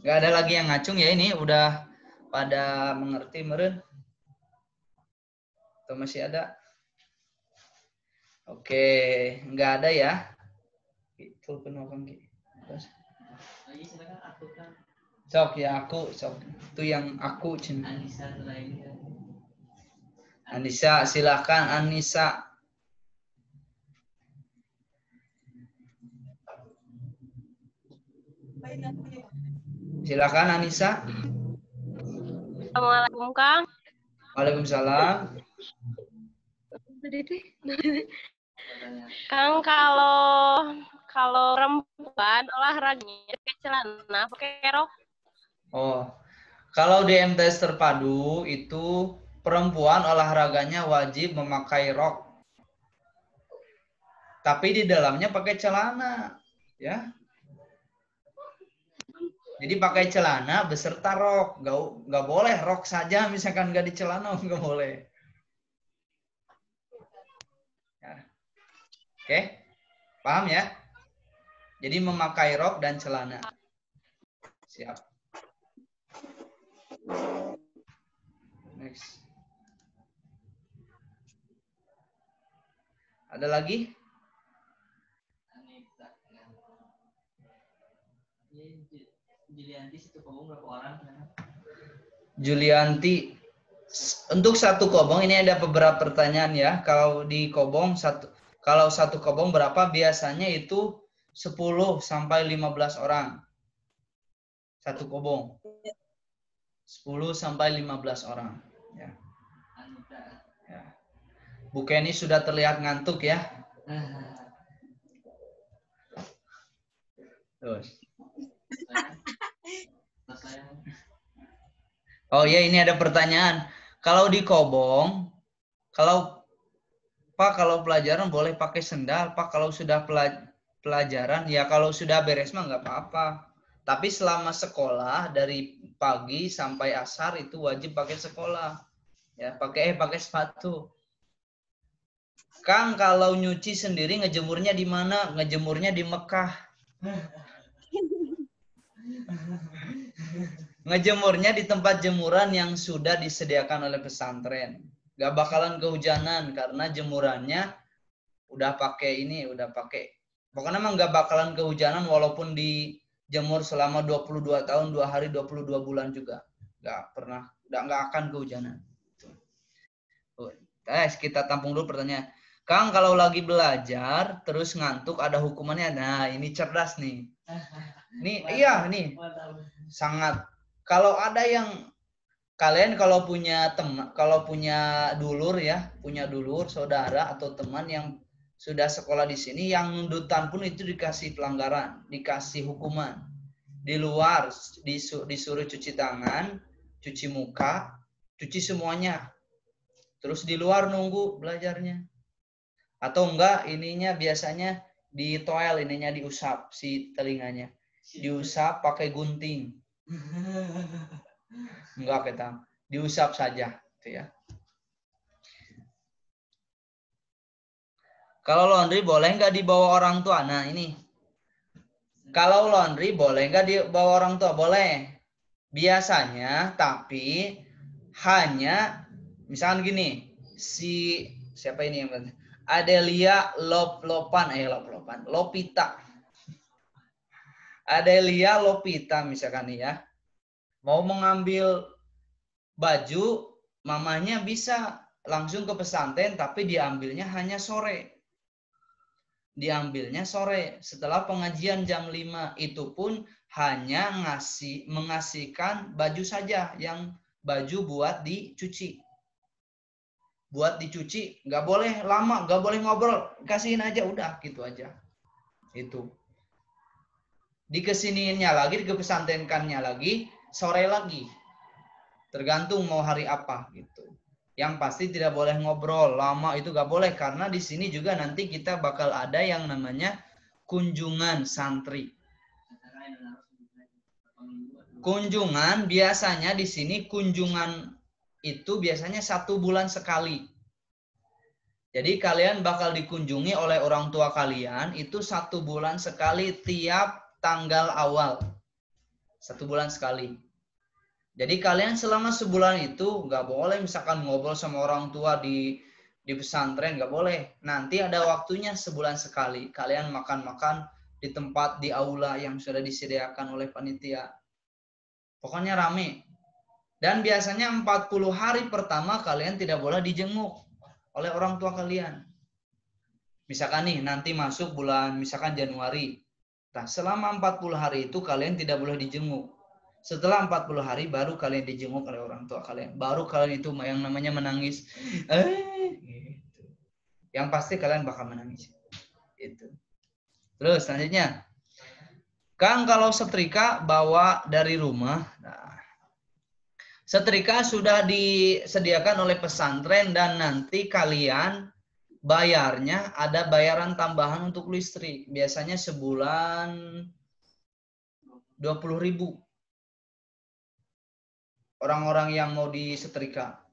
S4: Nggak ada lagi yang ngacung ya, ini udah pada mengerti meren? Atau masih ada? Oke, nggak ada ya. Itu penuh kan gitu. Sok ya aku, sok itu yang aku cinta. Anissa, silakan Anissa. Silakan Anissa.
S8: Assalamualaikum Kang.
S4: Waalaikumsalam.
S8: Kang, kalau perempuan olahraganya pakai celana, pakai rok.
S4: Oh, kalau di MTS terpadu itu perempuan olahraganya wajib memakai rok. Tapi di dalamnya pakai celana, ya. Jadi pakai celana beserta rok, nggak boleh rok saja, misalkan nggak di celana nggak boleh. Ya. Oke, paham ya? Jadi memakai rok dan celana. Siap. Next. Ada lagi? Julianti, untuk satu kobong ini ada beberapa pertanyaan ya. Kalau di kobong kalau satu kobong berapa? Biasanya itu 10 sampai 15 orang. Satu kobong. 10 sampai 15 orang. Ya. Ya. Bu Kenny sudah terlihat ngantuk ya. Terus. Oh ya, ini ada pertanyaan. Kalau di kobong, kalau Pak kalau pelajaran boleh pakai sendal, Pak kalau sudah pelajaran, ya kalau sudah beres mah nggak apa-apa. Tapi selama sekolah dari pagi sampai asar itu wajib pakai sekolah. Ya, pakai sepatu. Kang, kalau nyuci sendiri ngejemurnya di mana? Ngejemurnya di Mekah. Ngejemurnya di tempat jemuran yang sudah disediakan oleh pesantren. Gak bakalan kehujanan karena jemurannya udah pakai ini, udah pakai. Pokoknya emang gak bakalan kehujanan walaupun dijemur selama 22 tahun, 2 hari, 22 bulan juga. Gak pernah, gak akan kehujanan. Kita tampung dulu pertanyaan. Kang, kalau lagi belajar terus ngantuk ada hukumannya. Nah, ini cerdas nih. Nih, iya nih. Sangat. Kalau ada yang kalian kalau punya teman, kalau punya dulur ya, punya dulur, saudara atau teman yang sudah sekolah di sini yang nundutan pun itu dikasih pelanggaran, dikasih hukuman. Di luar disuruh cuci tangan, cuci muka, cuci semuanya. Terus di luar nunggu belajarnya. Atau enggak ininya biasanya di toel ininya diusap si telinganya. Diusap pakai gunting. Enggak kita. Diusap saja gitu ya. Kalau laundry boleh enggak dibawa orang tua? Nah, ini. Kalau laundry boleh enggak dibawa orang tua? Boleh. Biasanya tapi hanya misalkan gini, siapa ini yang Adelia Lopita. Adelia Lopita misalkan ya. Mau mengambil baju, mamanya bisa langsung ke pesantren tapi diambilnya hanya sore. Diambilnya sore setelah pengajian jam 5. Itu pun hanya mengasihkan baju saja yang baju buat dicuci. Buat dicuci, nggak boleh lama, nggak boleh ngobrol, kasihin aja udah gitu aja. Itu. Dikesiniinnya lagi, dikepesantrenkannya lagi, sore lagi. Tergantung mau hari apa gitu. Yang pasti tidak boleh ngobrol lama, itu nggak boleh karena di sini juga nanti kita bakal ada yang namanya kunjungan santri. Kunjungan biasanya di sini kunjungan itu biasanya 1 bulan sekali. Jadi kalian bakal dikunjungi oleh orang tua kalian itu 1 bulan sekali tiap tanggal awal. 1 bulan sekali. Jadi kalian selama sebulan itu nggak boleh misalkan ngobrol sama orang tua di pesantren, nggak boleh. Nanti ada waktunya sebulan sekali. Kalian makan-makan di tempat di aula yang sudah disediakan oleh panitia. Pokoknya rame. Dan biasanya 40 hari pertama kalian tidak boleh dijenguk oleh orang tua kalian. Misalkan nih nanti masuk bulan misalkan Januari. Nah, selama 40 hari itu kalian tidak boleh dijenguk. Setelah 40 hari baru kalian dijenguk oleh orang tua kalian. Baru kalian itu yang namanya menangis. Gitu. Yang pasti kalian bakal menangis. Gitu. Terus selanjutnya. Kang, kalau setrika bawa dari rumah. Nah, setrika sudah disediakan oleh pesantren dan nanti kalian bayarnya ada bayaran tambahan untuk listrik. Biasanya sebulan 20.000. Orang-orang yang mau disetrika.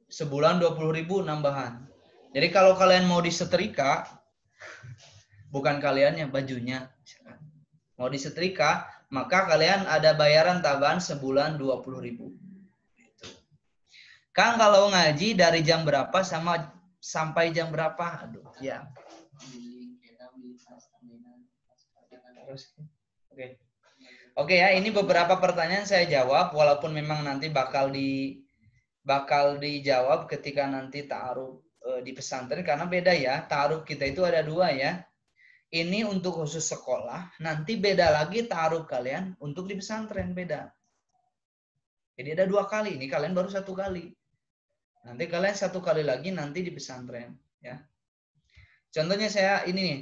S4: Sebulan 20.000 nambahan. Jadi kalau kalian mau disetrika, bukan kaliannya, bajunya. Mau disetrika, maka kalian ada bayaran tambahan sebulan 20.000. Kang, kalau ngaji dari jam berapa sampai jam berapa? Aduh, ya. Oke ya, ini beberapa pertanyaan saya jawab walaupun memang nanti bakal dijawab ketika nanti ta'aruf di pesantren karena beda ya. Ta'aruf kita itu ada 2 ya. Ini untuk khusus sekolah, nanti beda lagi ta'aruf kalian untuk di pesantren, beda. Jadi ada 2 kali, ini kalian baru 1 kali. Nanti kalian 1 kali lagi nanti di pesantren. Ya. Contohnya saya ini nih,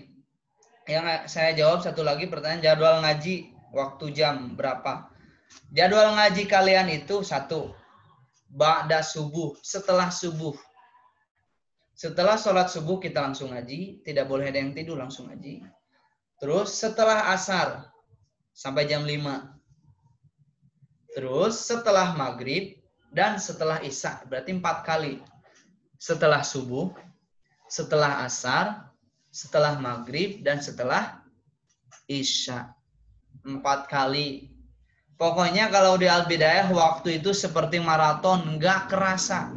S4: yang saya jawab 1 lagi pertanyaan jadwal ngaji, waktu jam berapa. Jadwal ngaji kalian itu 1, ba'da subuh, setelah subuh. Setelah sholat subuh kita langsung ngaji, tidak boleh ada yang tidur langsung ngaji. Terus setelah asar sampai jam 5. Terus setelah maghrib dan setelah isya, berarti 4 kali. Setelah subuh, setelah asar, setelah maghrib, dan setelah isya. 4 kali. Pokoknya kalau di Al-Bidayah waktu itu seperti maraton, nggak kerasa.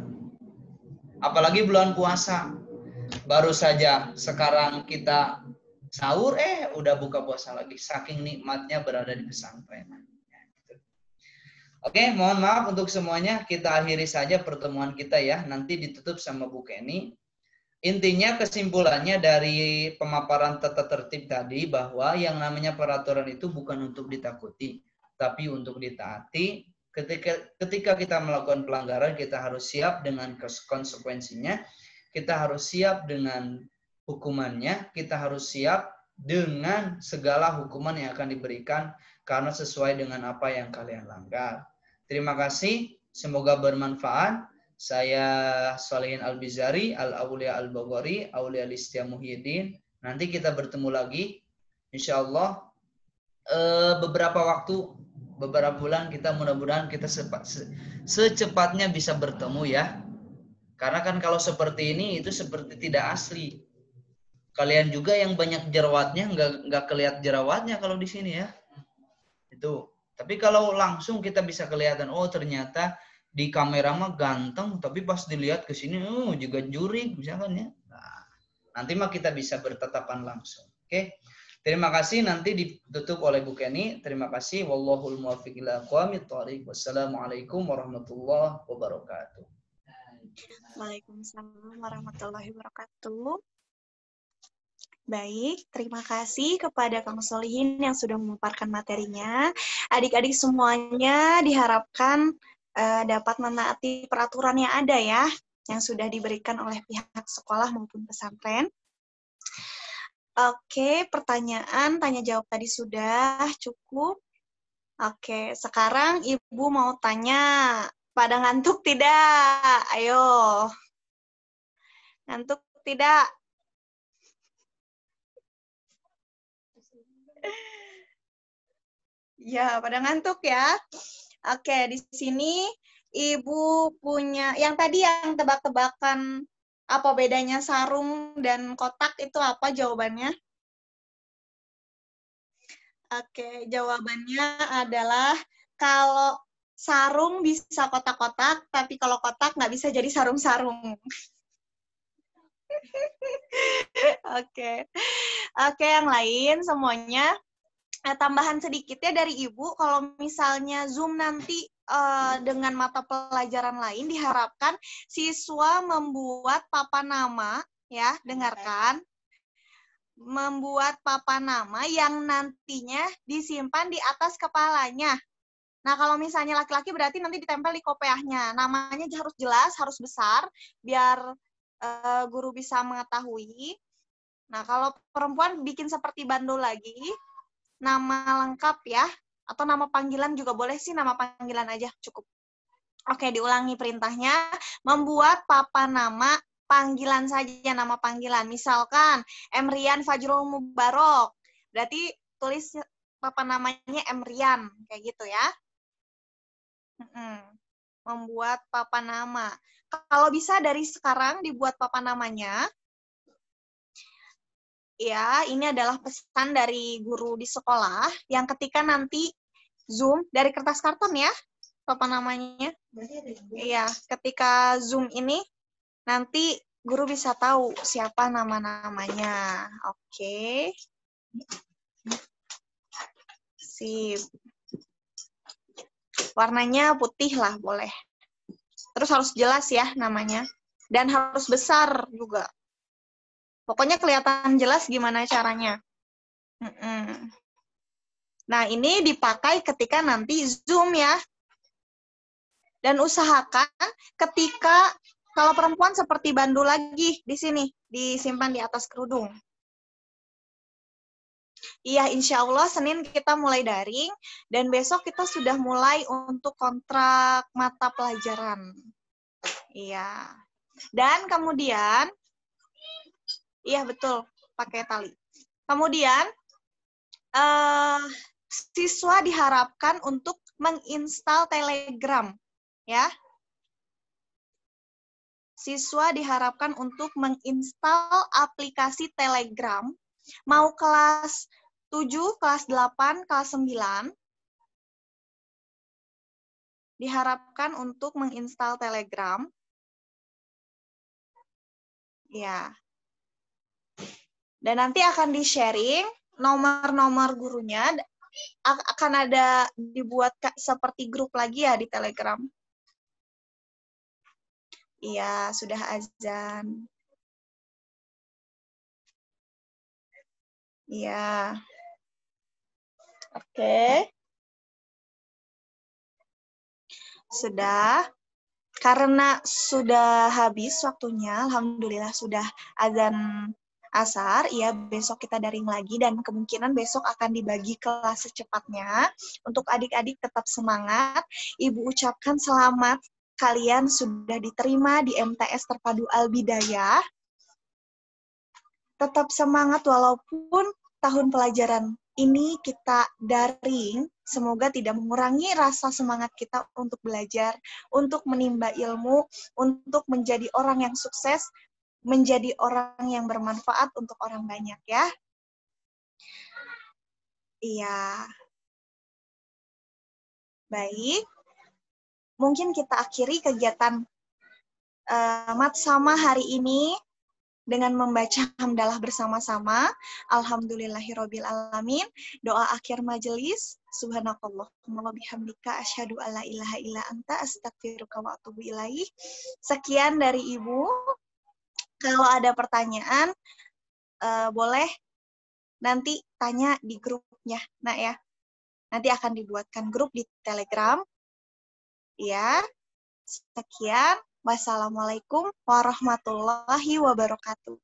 S4: Apalagi bulan puasa. Baru saja sekarang kita sahur, udah buka puasa lagi. Saking nikmatnya berada di pesantren. Oke, mohon maaf untuk semuanya. Kita akhiri saja pertemuan kita ya. Nanti ditutup sama Bu Kenny. Intinya kesimpulannya dari pemaparan tata tertib tadi bahwa yang namanya peraturan itu bukan untuk ditakuti, tapi untuk ditaati. Ketika kita melakukan pelanggaran, kita harus siap dengan konsekuensinya. Kita harus siap dengan hukumannya. Kita harus siap dengan segala hukuman yang akan diberikan karena sesuai dengan apa yang kalian langgar. Terima kasih, semoga bermanfaat. Saya Sholihin Al-Bizari, Al-Aulia Al-Baghari, Aulia Listia Muhyiddin. Nanti kita bertemu lagi, insya Allah beberapa waktu, beberapa bulan kita mudah-mudahan kita secepatnya bisa bertemu ya. Karena kan kalau seperti ini itu seperti tidak asli. Kalian juga yang banyak jerawatnya nggak kelihatan jerawatnya kalau di sini ya. Itu. Tapi kalau langsung kita bisa kelihatan, oh ternyata di kamera mah ganteng, tapi pas dilihat ke sini, juga jurik misalkan ya. Nah, nanti mah kita bisa bertatapan langsung. Oke. Terima kasih, nanti ditutup oleh Bu Kenny. Terima kasih. Wallahul muwaffiq ila aqwamit thoriq. Wassalamualaikum warahmatullahi wabarakatuh.
S1: Waalaikumsalam warahmatullahi wabarakatuh. Baik, terima kasih kepada Kang Sholihin yang sudah memaparkan materinya. Adik-adik semuanya diharapkan dapat menaati peraturan yang ada ya, yang sudah diberikan oleh pihak sekolah maupun pesantren. Oke, pertanyaan, tanya jawab tadi sudah cukup. Oke, sekarang Ibu mau tanya, pada ngantuk tidak? Ayo. Ngantuk tidak? Ya, pada ngantuk ya. Oke, di sini Ibu punya, yang tadi yang tebak-tebakan apa bedanya sarung dan kotak itu apa jawabannya? Oke, jawabannya adalah kalau sarung bisa kotak-kotak, tapi kalau kotak nggak bisa jadi sarung-sarung. Oke. Oke, yang lain semuanya. Tambahan sedikitnya dari Ibu, kalau misalnya Zoom nanti dengan mata pelajaran lain, diharapkan siswa membuat papan nama, ya, dengarkan, membuat papan nama yang nantinya disimpan di atas kepalanya. Nah, kalau misalnya laki-laki berarti nanti ditempel di kopiahnya. Namanya harus jelas, harus besar, biar guru bisa mengetahui. Nah, kalau perempuan bikin seperti bandul lagi, nama lengkap ya, atau nama panggilan juga boleh sih, nama panggilan aja cukup. Oke, diulangi perintahnya, membuat papan nama panggilan saja, nama panggilan. Misalkan, Emrian Fajrul Mubarok, berarti tulis papan namanya Emrian, kayak gitu ya. Membuat papan nama. Kalau bisa dari sekarang dibuat papan namanya, ya, ini adalah pesan dari guru di sekolah yang ketika nanti Zoom dari kertas karton ya, papan namanya. Iya, ketika Zoom ini nanti guru bisa tahu siapa nama-namanya. Oke. Sip. Warnanya putih lah, boleh. Terus harus jelas ya namanya. Dan harus besar juga. Pokoknya kelihatan jelas gimana caranya. Nah, ini dipakai ketika nanti Zoom ya. Dan usahakan ketika, kalau perempuan seperti bandul lagi di sini, disimpan di atas kerudung. Iya, insya Allah Senin kita mulai daring, dan besok kita sudah mulai untuk kontrak mata pelajaran. Iya. Dan kemudian, iya betul, pakai tali. Kemudian, siswa diharapkan untuk menginstal Telegram, ya. Siswa diharapkan untuk menginstal aplikasi Telegram, mau kelas 7, kelas 8, kelas 9, diharapkan untuk menginstal Telegram. Ya. Dan nanti akan di-sharing nomor-nomor gurunya, akan ada dibuat seperti grup lagi ya di Telegram. Iya, sudah azan. Iya. Oke. Sudah. Karena sudah habis waktunya, alhamdulillah sudah azan asar, ya besok kita daring lagi dan kemungkinan besok akan dibagi kelas secepatnya. Untuk adik-adik tetap semangat. Ibu ucapkan selamat, kalian sudah diterima di MTS Terpadu Al-Bidayah. Tetap semangat walaupun tahun pelajaran ini kita daring, semoga tidak mengurangi rasa semangat kita untuk belajar, untuk menimba ilmu, untuk menjadi orang yang sukses, menjadi orang yang bermanfaat untuk orang banyak ya. Iya. Baik. Mungkin kita akhiri kegiatan Mat Sama hari ini dengan membaca hamdalah bersama-sama. Alhamdulillahirabbil alamin. Doa akhir majelis. Subhanakallahumma wa bihamdika asyhadu alla ilaha illa anta astaghfiruka wa atubu ilaih. Sekian dari Ibu. Kalau ada pertanyaan boleh nanti tanya di grupnya, nah ya. Nanti akan dibuatkan grup di Telegram. Ya. Sekian. Wassalamualaikum warahmatullahi wabarakatuh.